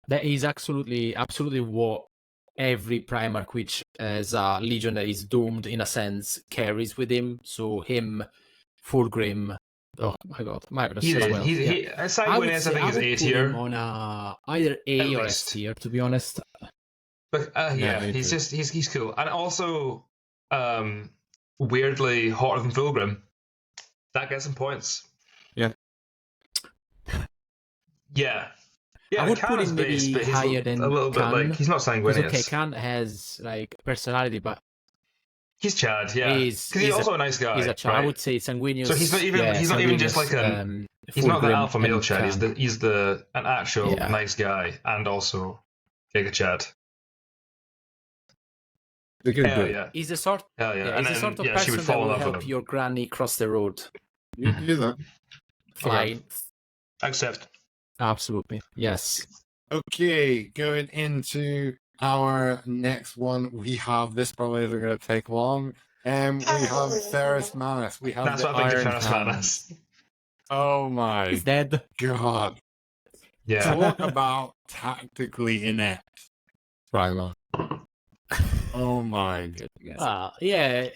That is absolutely what every Primarch, which as a Legion that is doomed in a sense, carries with him. So him, Fulgrim, oh my god, Magnus as well. Sanguineous, I think he's A tier. On either A or S tier, to be honest. But he's cool. And also, weirdly hotter than Fulgrim. That gets some points. Yeah. Yeah. I would put him maybe higher than a little bit like he's not sanguineous. Okay, Khan has like personality, but he's Chad. Yeah, because he's also a nice guy. He's a Chad. Right? I would say sanguineous. So he's not even. He's not even just like a. He's not the alpha male Chad. He's an actual nice guy, and also Giga Chad. Yeah. He's the sort. Hell yeah. He's the sort of person that will help your granny cross the road. You can do that. Flying. Accept. Absolutely. Yes. Okay, going into our next one, we have this probably isn't going to take long. We have Ferrus Manus. We have That's what I think of Ferrus Manus. Oh my He's dead. God. Yeah. Talk about tactically inept. Primarch. Oh my goodness. Yeah.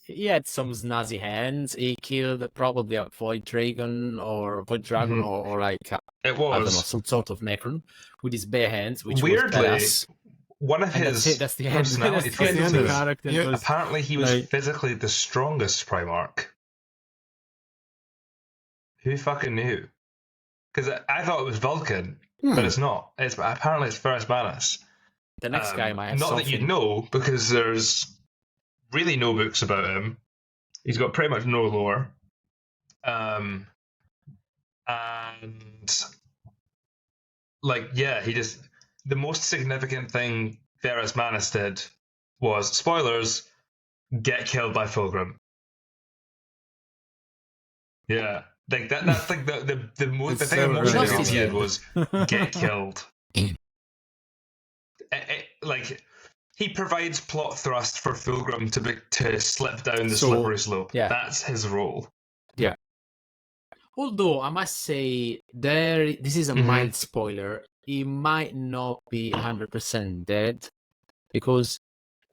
He had some snazzy hands. He killed probably a Void Dragon or like it was I don't know, some sort of Necron with his bare hands, which weirdly was one of his that's the personality character. Yeah. Apparently he was physically the strongest Primarch. Who fucking knew? Because I thought it was Vulcan, but it's not. Apparently it's Ferrus Manus. The next guy might have not something. that you'd know, because there's really no books about him. He's got pretty much no lore. And the most significant thing Ferrus Manus did was, spoilers, get killed by Fulgrim. Yeah. Like that's like the thing that most significant he did was get killed. Like he provides plot thrust for Fulgrim to slip down the slippery slope. Yeah. That's his role. Yeah. Although I must say, this is a mild spoiler. He might not be 100% dead because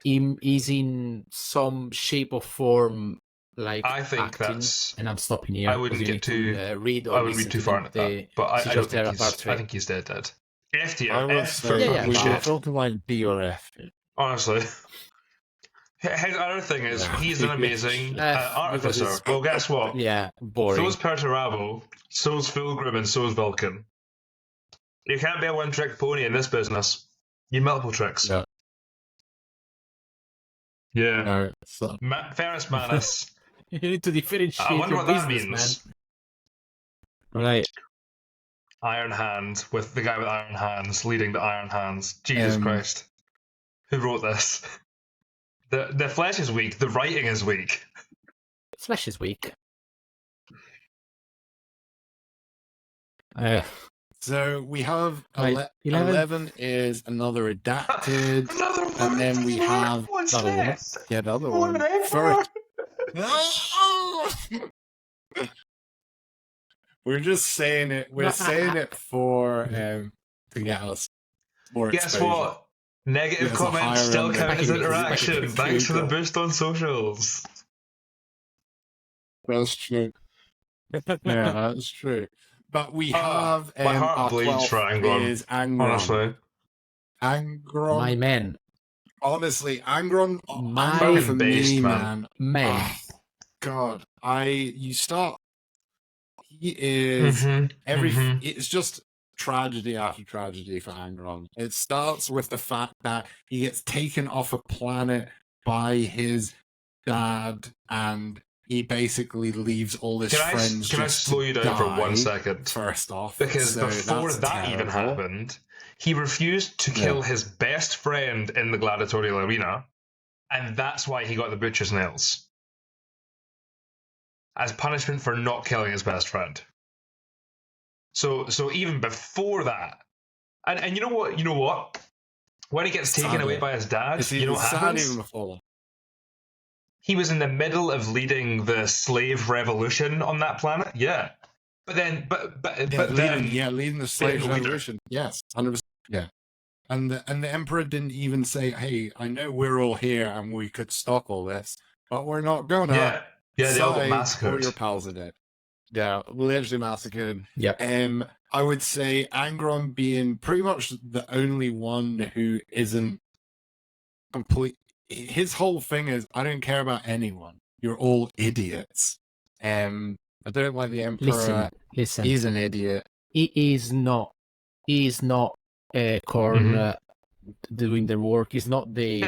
he is in some shape or form. Like I think acting, that's, and I'm stopping here. I wouldn't get too read. I wouldn't be too far into that, but I don't think I think he's dead. F tier. We should talking like B or F. Honestly, his other thing is he's an amazing artificer. Well, guess what? Yeah, boring. So's Perturabo, so's Fulgrim, and so's Vulcan. You can't be a one-trick pony in this business. You need multiple tricks. Yeah. Ferrus Manus. You need to differentiate. I wonder your what that business, means. Man. Right. Iron Hand, with the guy with iron hands leading the Iron Hands. Jesus Christ. Who wrote this? The flesh is weak, the writing is weak. Flesh is weak. So we have 11 is another redacted, and then we have another one. First. We're just saying it. We're saying it for to get us more Guess exposure. What? Negative comments still count as interaction. Thanks for the boost on socials. That's true. Yeah, that's true. But we have my heart bleeds for Angron. Is Angron. Honestly, Angron, my man. Honestly, Angron, my for me, man. Oh, God, you start. He is It's just tragedy after tragedy for Angron. It starts with the fact that he gets taken off a planet by his dad, and he basically leaves all his friends. Can I slow you down for 1 second? First off, because before that even happened, he refused to kill his best friend in the gladiatorial arena, and that's why he got the butcher's nails. As punishment for not killing his best friend. So even before that, and you know what? When he gets taken away by his dad, you know what happens? Even before. He was in the middle of leading the slave revolution on that planet. Yeah. Leading the slave revolution. Yes, 100%. Yeah. And the Emperor didn't even say, "Hey, I know we're all here and we could stop all this, but we're not gonna." Yeah, they all got massacred. All your pals are dead. Yeah, literally massacred. Yeah. I would say Angron being pretty much the only one who isn't complete. His whole thing is, I don't care about anyone. You're all idiots. I don't like the Emperor. Listen. He's an idiot. He is not Korn doing the work. He's not the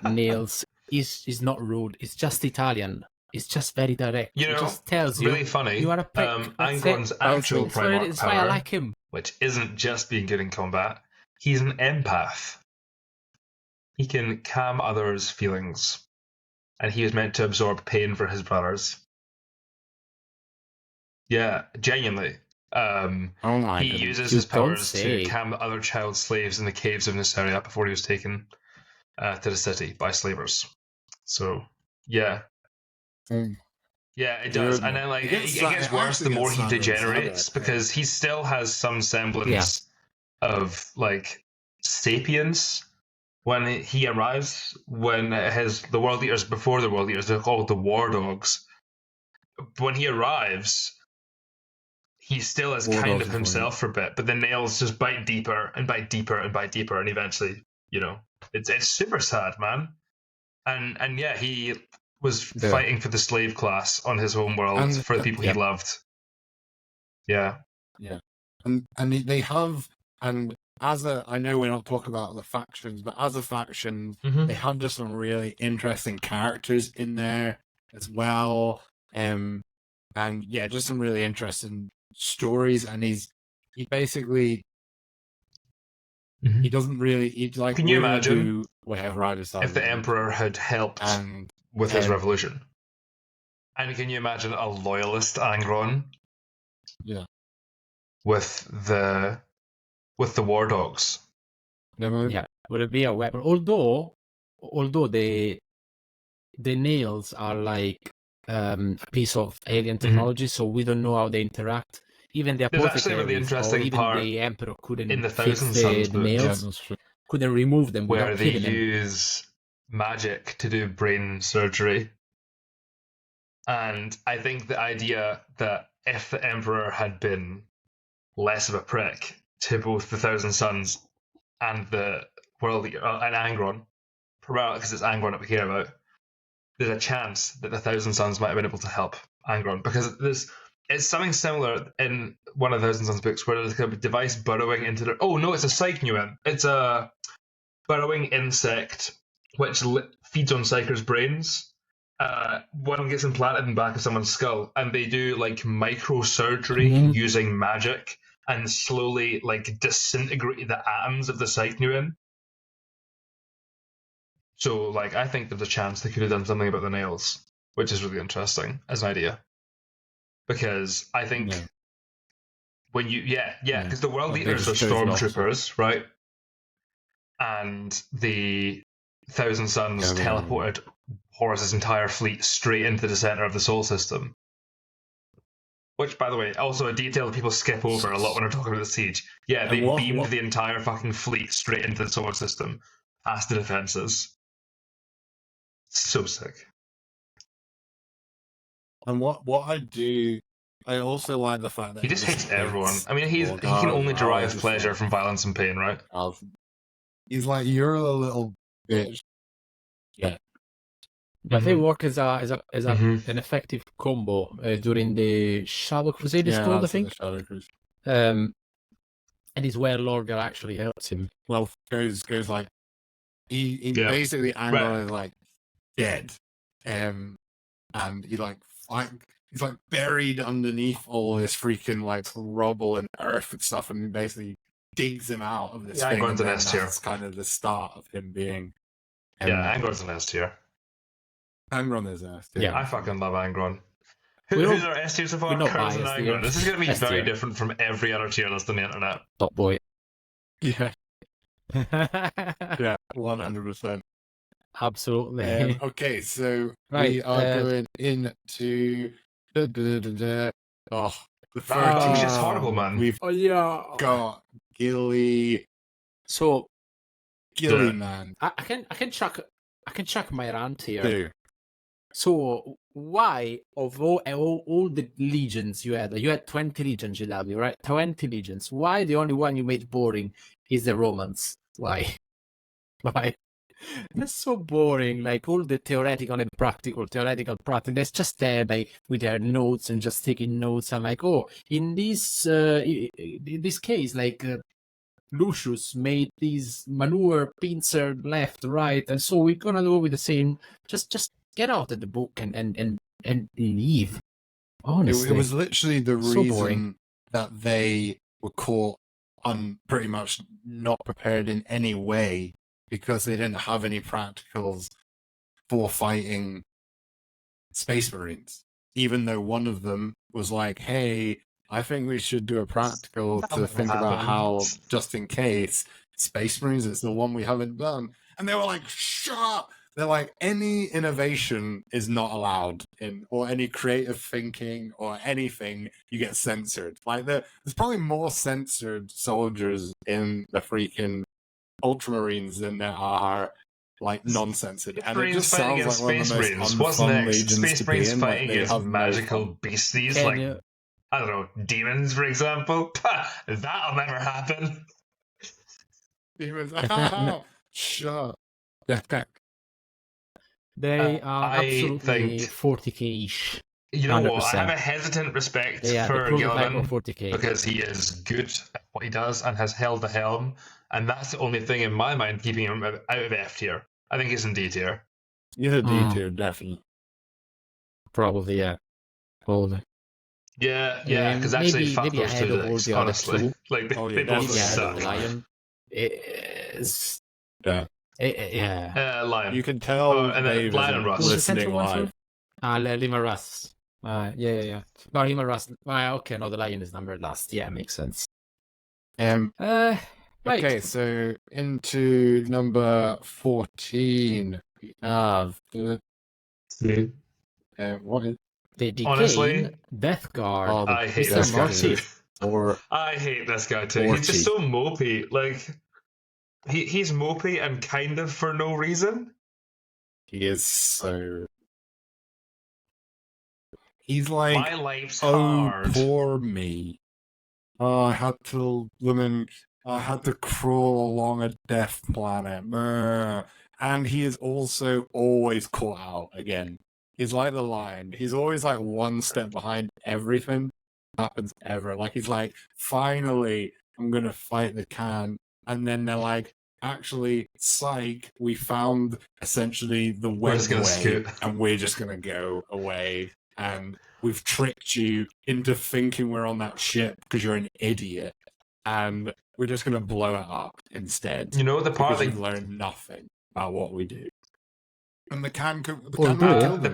nails. He's not rude. It's just Italian. It's just very direct. You know, it just tells really you funny. You are a prick. Angron's actual Primarch That's power, why I like him. which isn't just being good in combat. He's an empath. He can calm others' feelings, and he was meant to absorb pain for his brothers. Yeah, genuinely. He uses his powers to calm the other child slaves in the caves of Nuceria before he was taken to the city by slavers. So, yeah. Yeah, it does. And then, it gets worse the more he degenerates, because he still has some semblance of, sapience when he arrives, when the world eaters, before the world eaters, they're called the war dogs. When he arrives, he still is kind of himself for a bit, but the nails just bite deeper and bite deeper and bite deeper, and eventually, it's super sad, man. And yeah, he was fighting for the slave class on his home world for the people he loved. Yeah. Yeah. And they have, and I know we're not talking about the factions, but as a faction, they have just some really interesting characters in there as well. And yeah, just some really interesting stories. And he basically, he doesn't really, can you imagine if the Emperor had helped with his revolution? And can you imagine a loyalist Angron? Yeah. With the war dogs. Yeah, would it be a weapon? Although the nails are like a piece of alien technology, so we don't know how they interact. Even the apothecaries, actually a really interesting or even part the Emperor couldn't in the fix Thousand Sons the nails, couldn't remove them where they killing use magic to do brain surgery. And I think the idea that if the Emperor had been less of a prick to both the Thousand Sons and the World Eater, and Angron, primarily because it's Angron that we care about, there's a chance that the Thousand Sons might have been able to help Angron, because it's something similar in one of the Thousand Sons books, where there's a device burrowing into their... Oh no, it's a Psychnuin. It's a burrowing insect which feeds on Psychers' brains. One gets implanted in the back of someone's skull, and they do microsurgery using magic and slowly disintegrate the atoms of the Psychnuin. So I think there's a chance they could have done something about the nails, which is really interesting as an idea. Because I think when you because the World Eaters are stormtroopers, right? And the Thousand Sons teleported Horus's entire fleet straight into the center of the Sol system. Which, by the way, also a detail that people skip over a lot when they're talking about the siege. Yeah, they beamed the entire fucking fleet straight into the solar system, past the defenses. So sick. And what I also like the fact that he just hates everyone. I mean, he can only derive pleasure from violence and pain, right? He's like, you're a little bitch. Yeah. But they work as an effective combo during the Shadow Crusade, it's called, I think. Shadow Crusade. And his Warlord actually helps him. Well, goes he basically Angron is dead, and he's buried underneath all this freaking rubble and earth and stuff, and he basically digs him out of this thing. Angron's an S tier. That's kind of the start of him being. Angron's an S tier. Angron is S tier. Yeah, I fucking love Angron. Who's our S tier so far? Curls and Angron. This is going to be very tier. Different from every other tier list on the internet. Top boy. Yeah. Yeah, 100%. Absolutely. Okay, so right, we are going into the That is horrible, man. We've got Gilly. So Gilly, man. I can chuck my rant here. Do. So why of all the legions you had 20 legions, GW, right? 20 legions. Why the only one you made boring is the Romans? Why? Why? That's so boring. Like all the theoretical and practical. That's just there, like with their notes and just taking notes. I'm like, oh, in this case, like Lucius made these manure pincer left, right, and so we're gonna go with the same. Just get out of the book and leave. Honestly, It was literally the so reason boring. that they were caught pretty much not prepared in any way, because they didn't have any practicals for fighting Space Marines. Even though one of them was like, hey, I think we should do a practical to think about how, just in case, Space Marines is the one we haven't done. And they were like, shut up! They're like, any innovation is not allowed or any creative thinking or anything, you get censored. Like, there's probably more censored soldiers in the freaking Ultramarines than there are, like, non-censored. And it just sounds like one of the most unfun legions Space to be Marines in. fighting Like, against magical beasties, I don't know, demons, for example. That'll never happen. Demons. Shut up. They are absolutely 40k-ish. You know 100%. what? I have a hesitant respect for Gilliman because he is good at what he does and has held the helm, and that's the only thing in my mind keeping him out of F tier. I think he's in D tier. He's a D tier, definitely. Probably, yeah. Probably. Yeah, because actually, fuck those two dicks, honestly. Like, they both suck. Lion is... Yeah. Lion. You can tell and then Lion and Russ. Listening live. Lima Russ. Yeah. No, Lima Russ. Okay, no, the Lion is numbered last. Yeah, makes sense. Right. Okay, so into number 14, we have what is the Decaying Honestly, Death Guard. I hate this guy too. Or I hate this guy too. He's just so mopey. Like, he's mopey and kind of for no reason. He is so. He's like, my life's hard. Poor me. I had to crawl along a death planet. And he is also always caught out again. He's like the Lion. He's always like one step behind everything that happens ever. Like, he's like, finally, I'm going to fight the Khan. And then they're like, actually, psych, we found essentially the way, and we're just going to go away. And we've tricked you into thinking we're on that ship because you're an idiot. And we're just going to blow it up instead. You know, the part that we've learned nothing about what we do. And the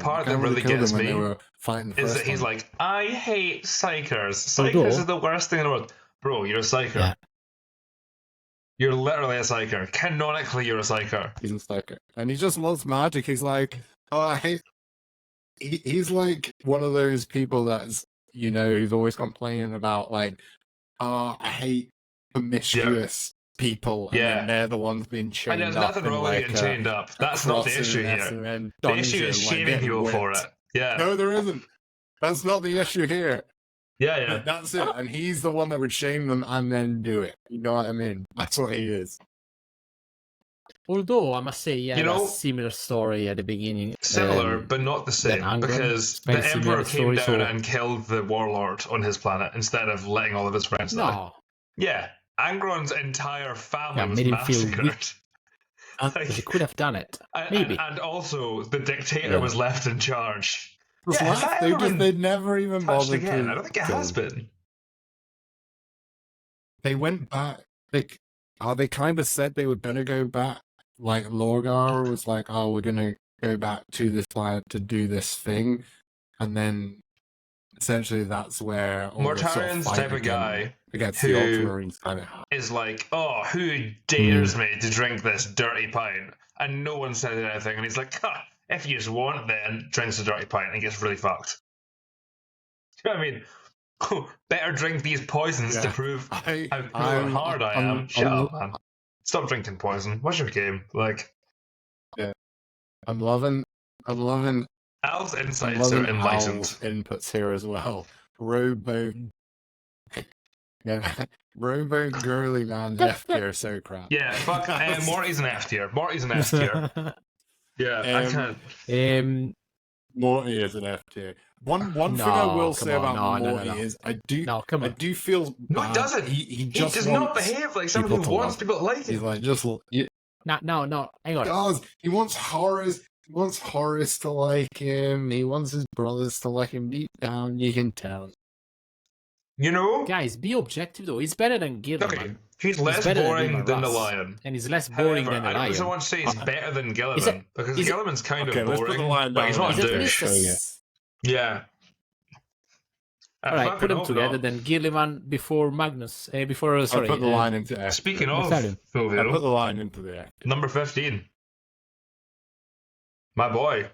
part that really gets me is that he's like, I hate psychers. Psychers is the worst thing in the world. Bro, you're a psycher. Yeah. You're literally a psyker. Canonically, you're a psyker. He's a psyker. And he just loves magic. He's like, I hate... He's like one of those people that's, who's always complaining about, like, I hate promiscuous people, and then they're the ones being chained up. And there's nothing wrong with getting chained up. That's not the issue here. The issue is shaming people for it. Yeah. No, there isn't. That's not the issue here. Yeah. That's it. And he's the one that would shame them and then do it. You know what I mean? That's what he is. Although, I must say, a similar story at the beginning. Similar, but not the same. Because the Emperor came down and killed the warlord on his planet instead of letting all of his friends die. Yeah. Angron's entire family was massacred. He could have done it. Maybe. And also, the dictator was left in charge. They'd never even bothered to. I don't think it has been. They went back. They kind of said they were going to go back. Like, Lorgar was like, we're going to go back to this planet to do this thing. And then essentially that's where all Mortarion's the type of guy against who the Ultramarines kind of is like, oh, who dares me to drink this dirty pint? And no one said anything, and he's like, if you just want, then drinks a dirty pint and gets really fucked. Do you know what I mean? Better drink these poisons to prove how cool and hard I am. Shut up, man. Stop drinking poison. What's your game? Like, yeah, I'm loving Al's insights are enlightened. Al's inputs here as well. Robo girly man F tier, so crap. Yeah, fuck. Morty's an F tier. Morty's an F tier. Yeah, I can't. Morty is an F tier. One thing I will say about Morty is I do feel bad. No, he doesn't. He does not behave like someone who wants people to like him. He's like No, hang on. He wants Horace. He wants Horace to like him. He wants his brothers to like him. Deep down, you can tell. You know? Guys, be objective though. He's better than Gilliman. Okay, he's less boring than the Lion. And he's less boring than the Lion. I don't want to say he's better than Gilliman, because Gilliman's kind of boring, but he's not a douche. Yeah. Alright, put them together then. Gilliman before Magnus. I put the line into F. Speaking of Fulvio, I put the line into the F. Number 15. My boy.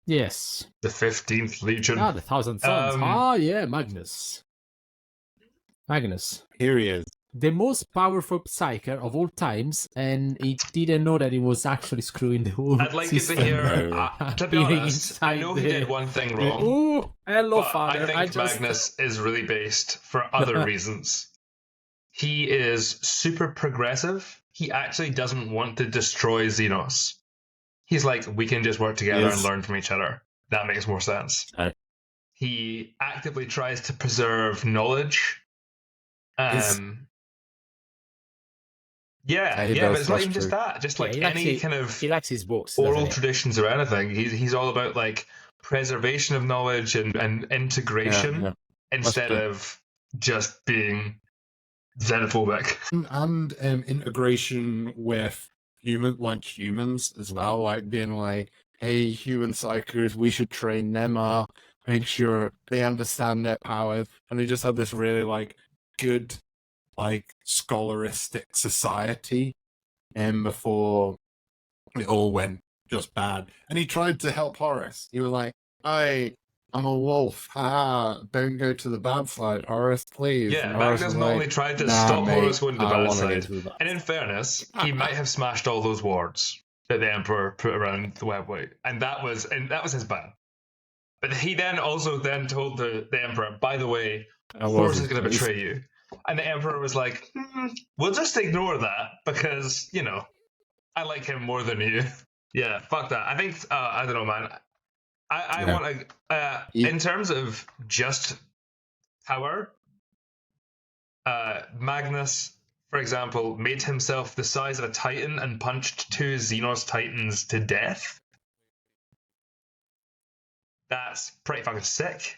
Yes. The 15th Legion. The 1,000 Suns. Yeah, Magnus. Here he is. The most powerful Psyker of all times, and he didn't know that he was actually screwing the whole I'd like system. to hear, to be honest, I know he did one thing wrong. Oh, hello, Father. I think Magnus is really based for other reasons. He is super progressive. He actually doesn't want to destroy Xenos. He's like, we can just work together and learn from each other. That makes more sense. He actively tries to preserve knowledge. But it's not even just that. Just like any kind of he likes his books, oral traditions or anything. He's all about like preservation of knowledge and integration instead of just being xenophobic. And integration with humans as well, like being like, hey, human psychers, we should train them up, make sure they understand their powers. And they just have this really like good like scholaristic society before it all went just bad. And he tried to help Horace. He was like, I'm a wolf. Don't go to the bad side, Horace, please. Yeah, Magnus not only tried to stop Horace going to the bad side, and in fairness, he might have smashed all those wards that the Emperor put around the webway, and that was his ban. But he then told the Emperor, by the way, Horace is going to betray you. And the Emperor was like, we'll just ignore that because, you know, I like him more than you. Yeah, fuck that. I think, I don't know, man. I want to, in terms of just power, Magnus, for example, made himself the size of a Titan and punched 2 Xenos Titans to death. That's pretty fucking sick.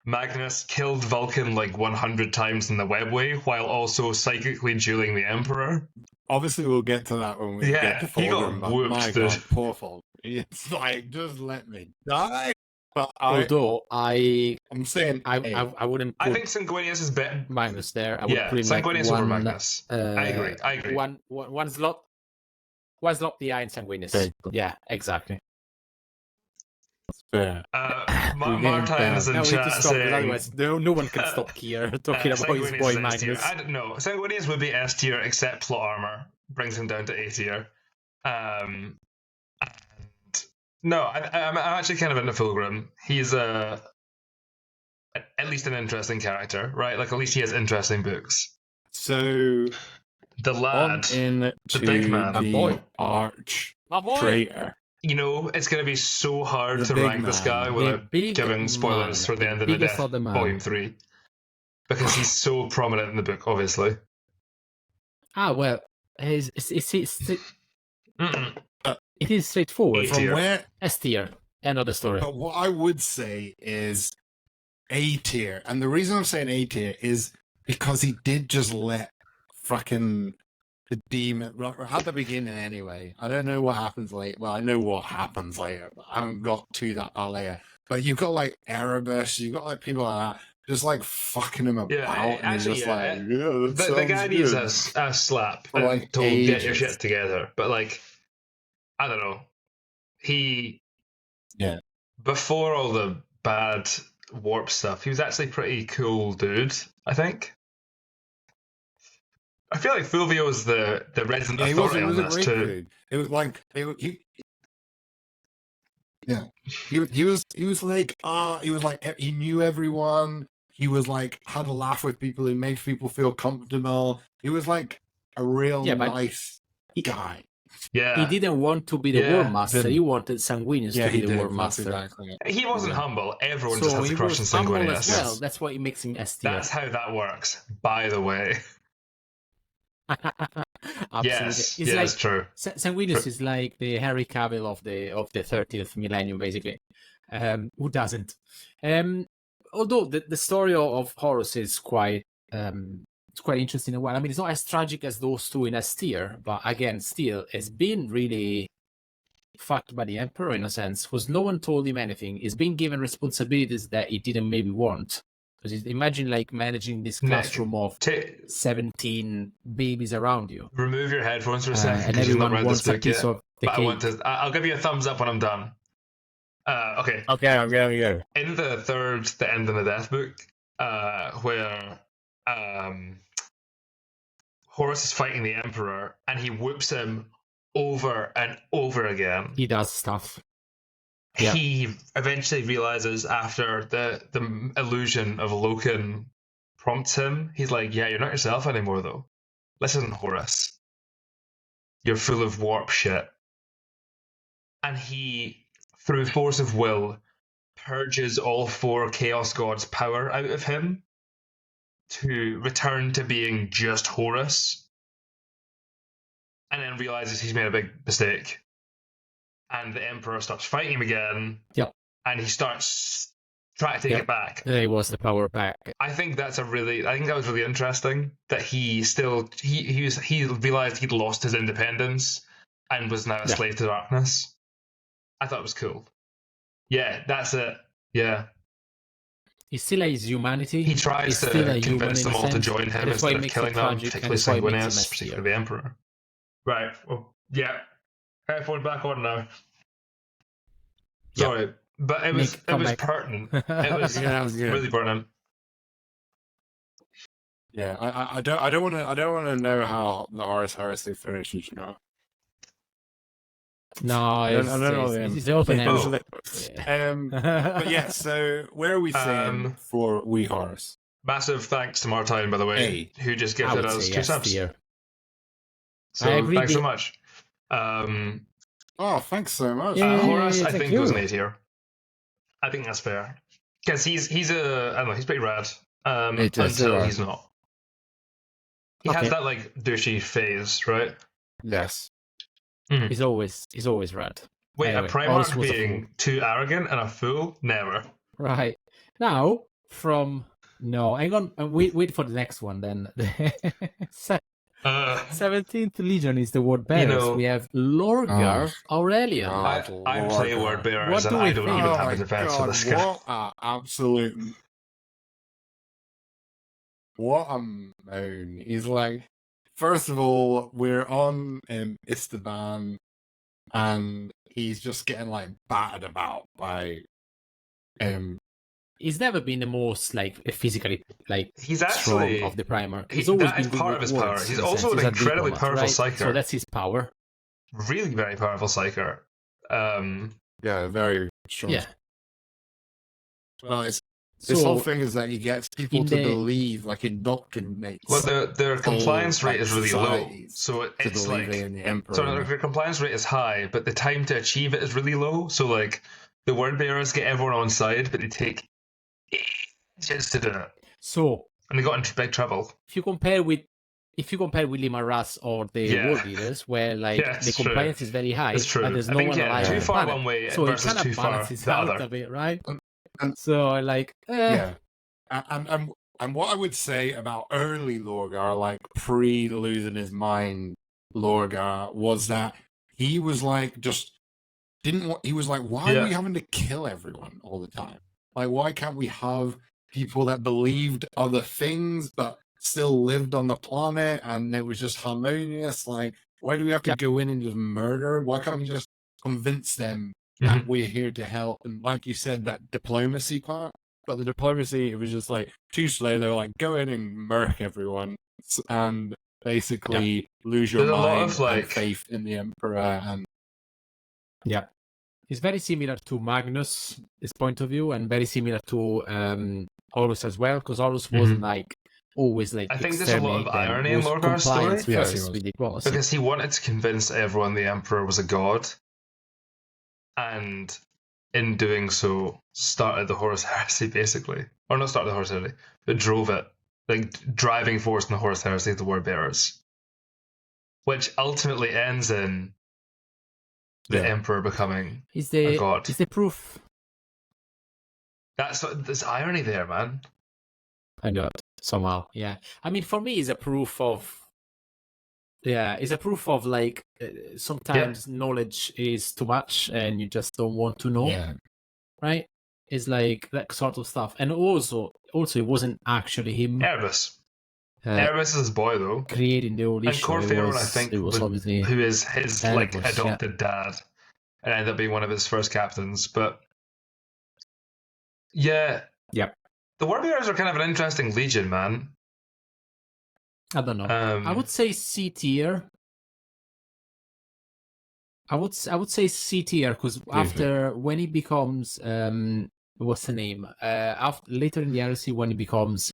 Magnus killed Vulcan like 100 times in the webway while also psychically dueling the Emperor. Obviously, we'll get to that when we get to Fulgrim, but whooped, my God, poor Fulgrim. It's like, just let me die. But I'm saying I wouldn't put I think Sanguinius is better. Magnus there. I would put him Sanguinius like over Magnus. I agree. One slot the eye in Sanguinius. Okay. Yeah, exactly. Fair. Martin's in chat saying... Otherwise, no one can stop Keir talking about his boy Magnus. I don't know. Sanguinius would be S tier except plot armor. Brings him down to A tier. No, I'm actually kind of into Fulgrim. He's at least an interesting character, right? Like, at least he has interesting books. So... The lad, the big man, the boy, arch traitor. You know, it's going to be so hard to rank this guy without giving spoilers for the end of the Death, Volume 3. Because he's so prominent in the book, obviously. Well, it is straightforward. From where? S tier. End of the story. But what I would say is A tier. And the reason I'm saying A tier is because he did just let fucking... the demon, at the beginning anyway. I don't know what happens later. Well, I know what happens later, but I haven't got to that later. But you've got like Erebus, you've got like people like that, just like fucking him about, and he's just like, the guy needs a slap for like to ages. get your shit together. But like, I don't know, before all the bad warp stuff, he was actually a pretty cool dude, I think. I feel like Fulvio is the resident authority on this too. Dude. It was like he was like he knew everyone. He was like had a laugh with people. He made people feel comfortable. He was like a real nice guy. Yeah, he didn't want to be the War Master. He wanted Sanguinius to be the War Master. Exactly. He wasn't humble. Everyone just has a crush on Sanguinius. Well, that's what makes him S tier. That's how that works. By the way. Yes, it's true. Sanguinius is like the Henry Cavill of the 30th millennium, basically. Who doesn't? Although the story of Horus is quite it's quite interesting. I mean, it's not as tragic as those two in S tier, but again, still, it's been really fucked by the Emperor in a sense, because no one told him anything. He's been given responsibilities that he didn't maybe want. Because imagine like managing this classroom of 17 babies around you. Remove your headphones for a second. And everyone wants a piece of the cake. I'll give you a thumbs up when I'm done. Okay. Okay, I'm going to go. In the end of the death book, where Horus is fighting the Emperor and he whoops him over and over again. He does stuff. Yeah. He eventually realizes after the illusion of Loken prompts him, he's like, yeah, you're not yourself anymore though. Listen, Horus. You're full of warp shit. And he, through force of will, purges all 4 Chaos Gods' power out of him to return to being just Horus. And then realizes he's made a big mistake. And the Emperor stops fighting him again. Yep. And he starts trying to take it back. There he was, the power back. I think that was really interesting that he realized he'd lost his independence and was now a slave to darkness. I thought it was cool. Yeah, that's it. Yeah. He still has humanity. He tries to convince them all to join him instead of killing them, particularly Sanguinius, particularly the Emperor. Right. Well, yeah. Headphone back on now. Sorry, but it was pertinent. It was really pertinent. Yeah, I don't want to know how the Horus Heresy finishes. No, it's the open end. But yeah, so where are we saying for we Horus? Massive thanks to Martine, by the way, who just gifted us 2 subs. So thanks so much. Oh, thanks so much. Horus, I think, goes in A tier. I think that's fair. Because he's I don't know, he's pretty rad. Until he's not. He has that like douchey phase, right? Yes. Mm. He's always rad. Wait, anyway, a Primarch being too arrogant and a fool? Never. Right. Now, hang on, wait for the next one then. 17th Legion is the word bearers. We have Lorgar Aurelian. I play word bearers and I don't even have a defense for this guy. What a moan. He's like, first of all, we're on Istaban and he's just getting like battered about by He's never been the most like physically he's actually strong of the Primarch. He's always been part of his power. He's also an incredibly powerful psyker. So that's his power. Really very powerful psyker. Yeah, very strong. Yeah. Well, this whole thing is that he gets people to believe, like indoctrinates. Well, their compliance rate is really low, so it's like if your compliance rate is high, but the time to achieve it is really low. So like the word bearers get everyone on side, but they take ages to do it. So and they got into big trouble. If you compare with Limaras or the war leaders, where the compliance is very high, it's true. And there's no one alive. Too far one way so versus it kind too of far balances the out other. a bit, right? So and what I would say about early Lorgar, like pre losing his mind Lorgar, was that he was like just he was like, why are we having to kill everyone all the time? Like, why can't we have people that believed other things but still lived on the planet and it was just harmonious? Like, why do we have to go in and just murder? Why can't we just convince them that we're here to help? And like you said, that diplomacy part, but the diplomacy, it was just like too slow. They were like, go in and murk everyone and basically lose your mind and faith in the Emperor. And it's very similar to Magnus' point of view, and very similar to Horus as well, because Horus wasn't like always like. I think there's a lot of irony in Lorgar's story because he wanted to convince everyone the Emperor was a god, and in doing so, started the Horus Heresy basically, or not started the Horus Heresy, but drove it, like driving force in the Horus Heresy of the Word Bearers, which ultimately ends in the Emperor becoming a god. Is the proof? There's irony there, man. I know it, somehow. Yeah, I mean, for me, it's a proof of. Yeah, it's a proof of like sometimes knowledge is too much and you just don't want to know. Yeah. Right? It's like that sort of stuff, and also it wasn't actually him. Erebus. Erebus is his boy though. Creating the old issue. And Corfeon, I think, who is his like adopted dad, and ended up being one of his first captains. But the Warbearers are kind of an interesting legion, man. I don't know. I would say C tier. I would say C tier because after when he becomes what's the name? After later in the heresy when he becomes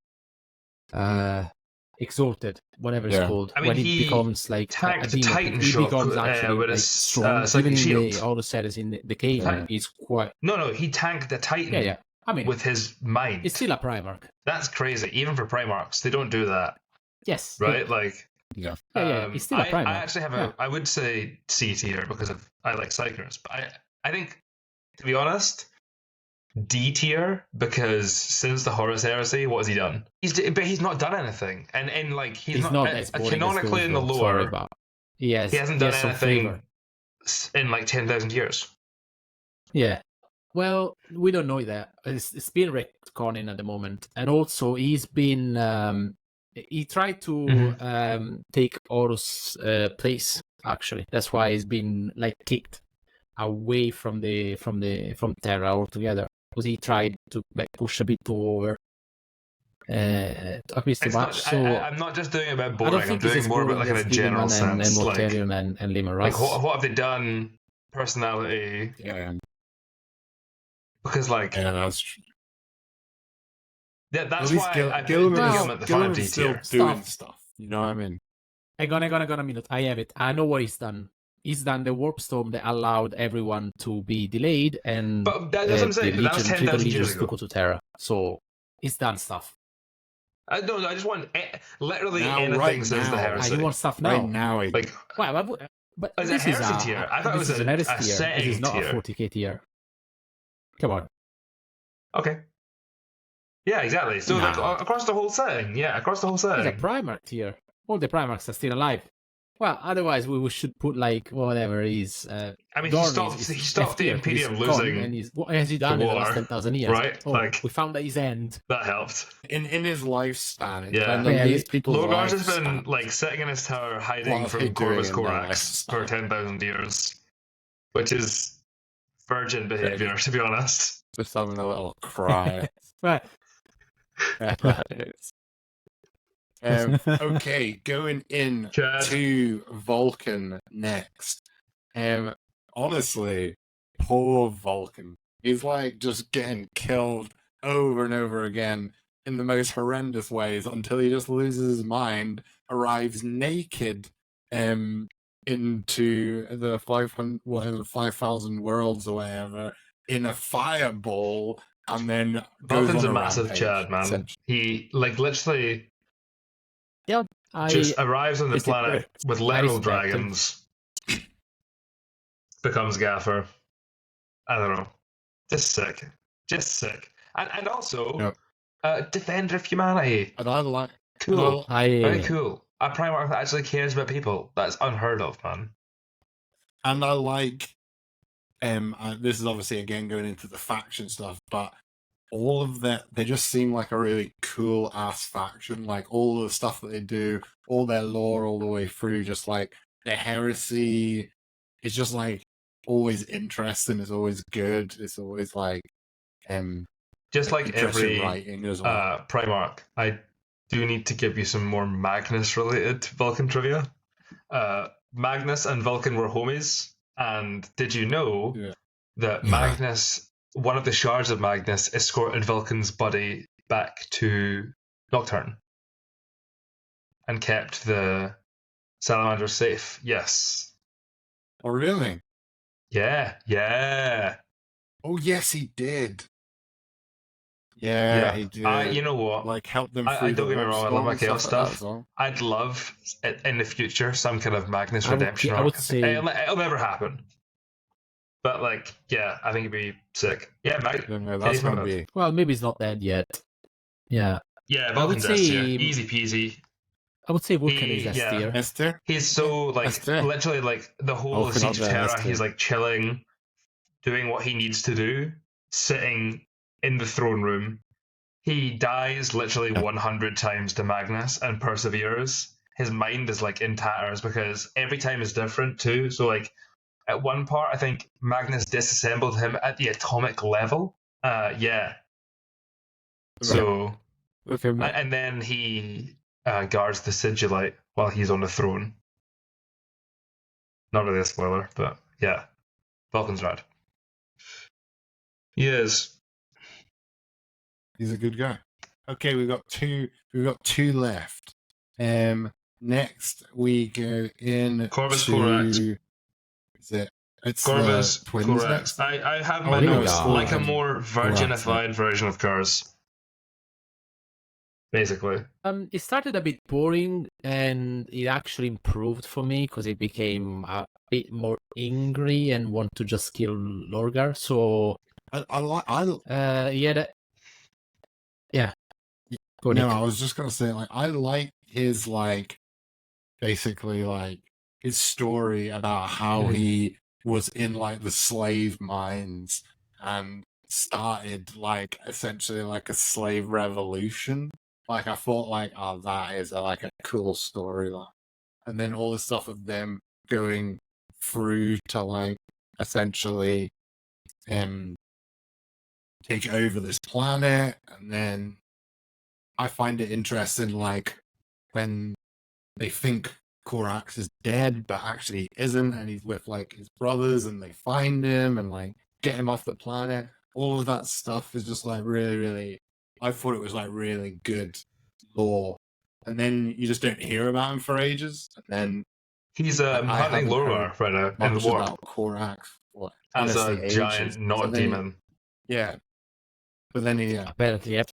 exalted, whatever it's called, I mean, when he becomes like a demon, he becomes actually like strong. Even in the Horus series in the cave, he's quite. No, he tanked the Titan. Yeah. I mean, with his mind. It's still a Primarch. That's crazy. Even for Primarchs, they don't do that. Yes. Right? Like. Yeah. It's still a Primarch. I actually have I would say C tier because I like Psychers, but I think, to be honest, D tier because since the Horus Heresy, what has he done? He's not done anything, and like he's not canonically in the lore. He hasn't done anything in like 10,000 years. Yeah. Well, we don't know that. It's been retconning at the moment, and also he's been. He tried to take Horus' place. Actually, that's why he's been like kicked away from Terra altogether. Because he tried to like push a bit over. A bit too much. I'm not just doing it about boring. I'm doing more about like in a general sense, and Limer like what have they done? Personality. Yeah. Because like. Yeah, that's true. Yeah, that's why I put him at the 5D still tier. Doing stuff. You know what I mean? Hang on a minute. I have it. I know what he's done. He's done the warp storm that allowed everyone to be delayed, and but that's what I'm saying. That was 10,000 years ago. To go to Terra. So he's done stuff. I just want literally anything since the heresy. You want stuff now? Right now, like but as a heresy tier. I thought it was an heresy tier. Setting This is not tier. a 40k tier. Come on. Okay. Yeah, exactly. So like, across the whole setting. Yeah, across the whole setting. It's a Primarch tier. All the Primarchs are still alive. Well, otherwise we should put like whatever is. I mean, he stopped the Imperium losing. And what has he done in the last 10,000 years? Right, we found at his end. That helped in his lifespan. These people. Lorgar's has been like sitting in his tower, hiding from Corvus Corax for 10,000 years, which is virgin behavior, to be honest. Just having a little cry. Right. Okay, going in to Vulcan next. Honestly, poor Vulcan. He's like just getting killed over and over again in the most horrendous ways until he just loses his mind, arrives naked into the 5,000 worlds or whatever in a fireball, and then Vulcan's a massive Chad, man. He like literally just arrives on the planet with literal dragons, becomes Gaffer. I don't know. Just sick. And also, Defender of Humanity. And I like... Cool. Very cool. A Primarch that actually cares about people. That's unheard of, man. And I like this is obviously again going into the faction stuff, but all of that, they just seem like a really cool ass faction. Like all the stuff that they do, all their lore all the way through, just like their heresy is just like always interesting. It's always good. It's always like just like every writing as well. Primarch, I do need to give you some more Magnus related Vulcan trivia. Magnus and Vulcan were homies, and did you know that Magnus, one of the shards of Magnus, escorted Vulcan's body back to Nocturne and kept the salamander safe? Yes. Oh, really? Yeah. Oh, yes, he did. Yeah, he did. You know what? Like, help them through I don't get me wrong, I love my chaos stuff. Like I'd love, in the future, some kind of Magnus redemption I would arc. say... It'll never happen. But, like, yeah, I think it'd be sick. Yeah, that's going to be... Well, maybe he's not dead yet. Yeah. Yeah, Vulcan's S tier. Easy peasy. I would say Vulcan is S tier. S tier? He's so, like, literally, like, the whole of Siege of Terra, he's, like, chilling, doing what he needs to do, sitting in the throne room. He dies literally 100 times to Magnus and perseveres. His mind is, like, in tatters because every time is different, too. So, like, at one part, I think Magnus disassembled him at the atomic level. Yeah. So, and then he guards the Sigillite while he's on the throne. Not really a spoiler, but yeah. Vulcan's rad. He is. He's a good guy. Okay, we've got two left. Next we go in Corvus Corax. Is it? It's Corvus twins Corax. next. I have my notes like a more virginified version of Curse. Basically. It started a bit boring, and it actually improved for me because it became a bit more angry and want to just kill Lorgar. So yeah. Go no, I was just gonna say, like, I like his, like, basically, like, his story about how he was in, like, the slave mines and started, like, essentially like a slave revolution. Like, I thought, like, oh, that is like a cool storyline. And then all the stuff of them going through to, like, essentially take over this planet. And then I find it interesting, like, when they think Corax is dead, but actually isn't, and he's with, like, his brothers, and they find him and, like, get him off the planet. All of that stuff is just, like, really, really... I thought it was, like, really good lore. And then you just don't hear about him for ages. And then he's hunting Lorgar right now in the war. About Corax, as a giant, not a demon. Yeah. But then he... Apparently, yep.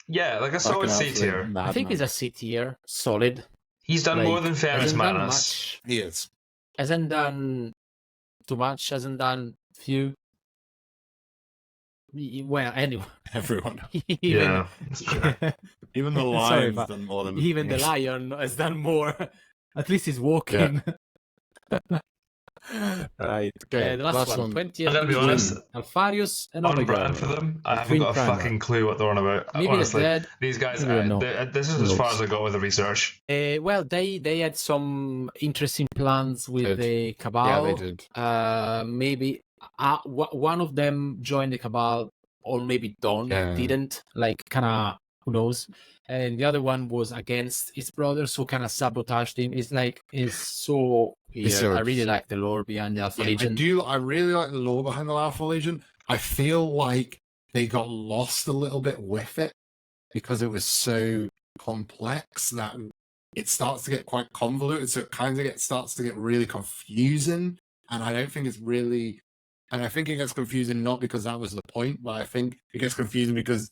Yeah, like a solid C tier. I think he's a C tier. Solid. He's done more than Ferris Manus. He is. Hasn't done too much, hasn't done few. Well, anyway. Everyone. Even the lion's done more than... Even the lion has done more. At least he's walking. Yeah. Right. Okay, the last one. 20th. I'm going to be honest. Alfarius and on brand for them. I haven't got a fucking clue what they're on about. Maybe honestly, dead. These guys, this is as far as I got with the research. Well, they had some interesting plans with the Cabal. Yeah, they did. Maybe one of them joined the Cabal, or maybe didn't. Like, kind of, who knows? And the other one was against his brother, so kind of sabotaged him. It's so weird. I really like the lore behind the Alpha Legion. I really like the lore behind the Alpha Legion. I feel like they got lost a little bit with it because it was so complex that it starts to get quite convoluted. So it kind of starts to get really confusing. And I don't think it's really... And I think it gets confusing not because that was the point, but I think it gets confusing because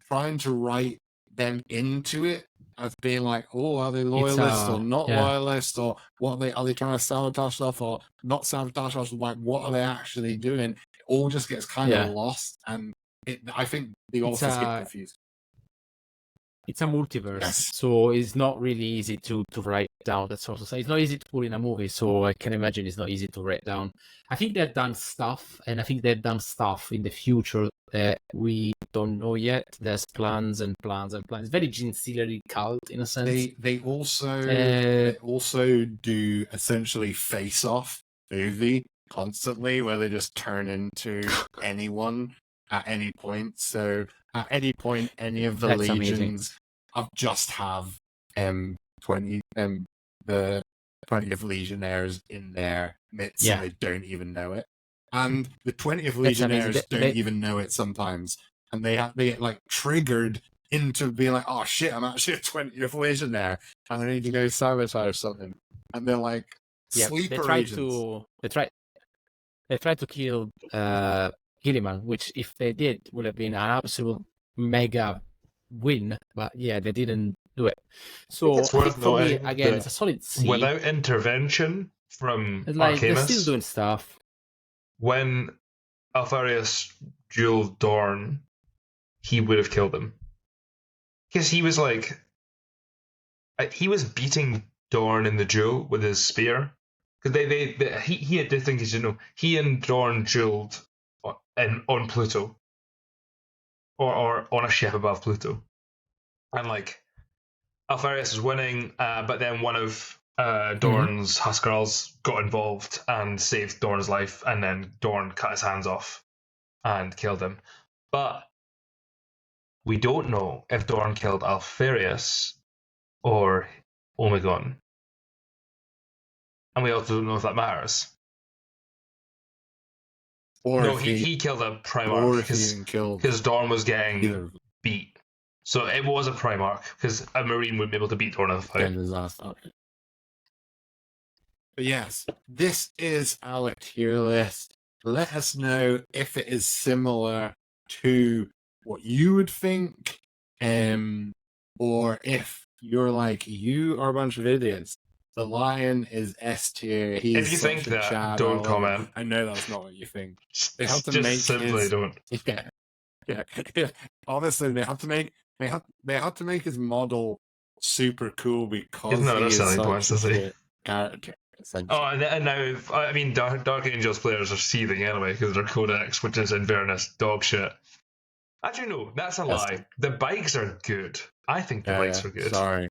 trying to write them into it as being like, oh, are they loyalists or not loyalists, or what are they trying to sabotage stuff or not sabotage stuff? Like, what are they actually doing? It all just gets kind of lost, and I think the authors get confused. it's a multiverse, so it's not really easy to write down that sort of stuff. It's not easy to put in a movie, so I can imagine it's not easy to write down. I think they've done stuff, and I think they've done stuff in the future that we don't know yet. There's plans and plans and plans. Very Gene cult in a sense. They also do essentially Face Off movie constantly, where they just turn into anyone at any point. So at any point, any of the That's legions just have 20 the 20th Legionnaires in their midst, and they don't even know it. And the 20th Legionnaires don't even know it sometimes, and they get like triggered into being like, "Oh shit, I'm actually a 20th Legionnaire, and I need to go sabotage something." And they're like, sleeper agents. They tried to kill Gilliman, which if they did would have been an absolute mega win, but they didn't do it. So it's worth noting again, it's a solid C. Without intervention from like Arcanus, they're still doing stuff. When Alfarius dueled Dorn, he would have killed him. Because he was like, he was beating Dorn in the duel with his spear. Because he had this thing, as you know, he and Dorn dueled on Pluto, or on a ship above Pluto, and like Alfarius was winning, but then one of Dorn's Huskarls got involved and saved Dorn's life, and then Dorn cut his hands off and killed him. But we don't know if Dorn killed Alfarius or Omegon. And we also don't know if that matters. Or no, if he killed a Primarch because Dorn was getting beat. So it was a Primarch because a Marine wouldn't be able to beat Dorn in the fight. But yes, this is our tier list. Let us know if it is similar to what you would think, or if you're like, you are a bunch of idiots. The Lion is S tier. He's if you think that, don't comment. I know that's not what you think. They have to just make simply don't. Yeah. Honestly, they have to make his model super cool because he is such a character. Oh, and now, I mean, Dark Angels players are seething anyway because their codex, which is in fairness dog shit. Actually, no, that's a lie. The bikes are good. I think the bikes are good. Sorry.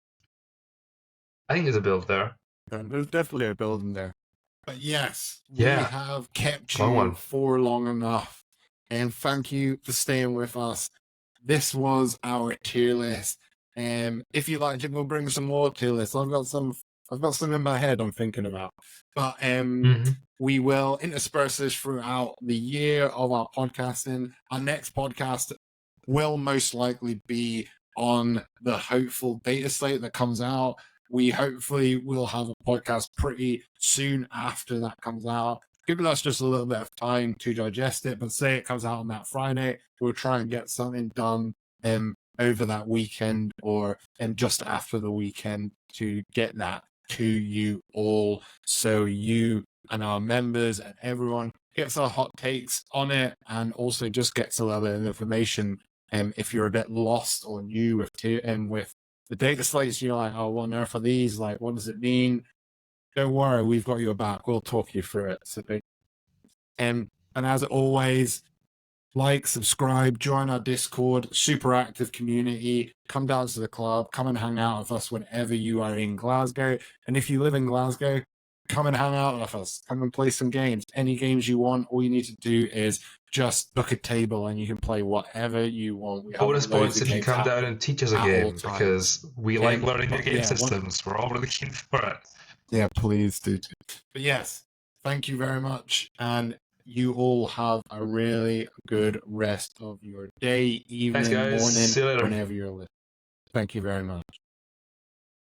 I think there's a build there. There's definitely a build in there. But yes, we have kept you for long enough. And thank you for staying with us. This was our tier list. If you liked it, we'll bring some more tier lists. I've got some in my head I'm thinking about. But we will intersperse this throughout the year of our podcasting. Our next podcast will most likely be on the hopeful beta slate that comes out. We hopefully will have a podcast pretty soon after that comes out, giving us just a little bit of time to digest it. But say it comes out on that Friday, we'll try and get something done over that weekend and just after the weekend to get that to you all, so you and our members and everyone gets our hot takes on it, and also just gets a little bit of information. If you're a bit lost or new with the data slates, you're like, oh, what on earth are these? Like, what does it mean? Don't worry, we've got your back. We'll talk you through it. So, and as always, like, subscribe, join our Discord, super active community. Come down to the club. Come and hang out with us whenever you are in Glasgow. And if you live in Glasgow, come and hang out with us. Come and play some games. Any games you want. All you need to do is just book a table and you can play whatever you want. Bonus points if you come down and teach us a game, because we like learning new game systems. We're all really keen for it. Yeah, please do. But yes, thank you very much. And you all have a really good rest of your day, evening, morning, whenever you're listening. Thank you very much.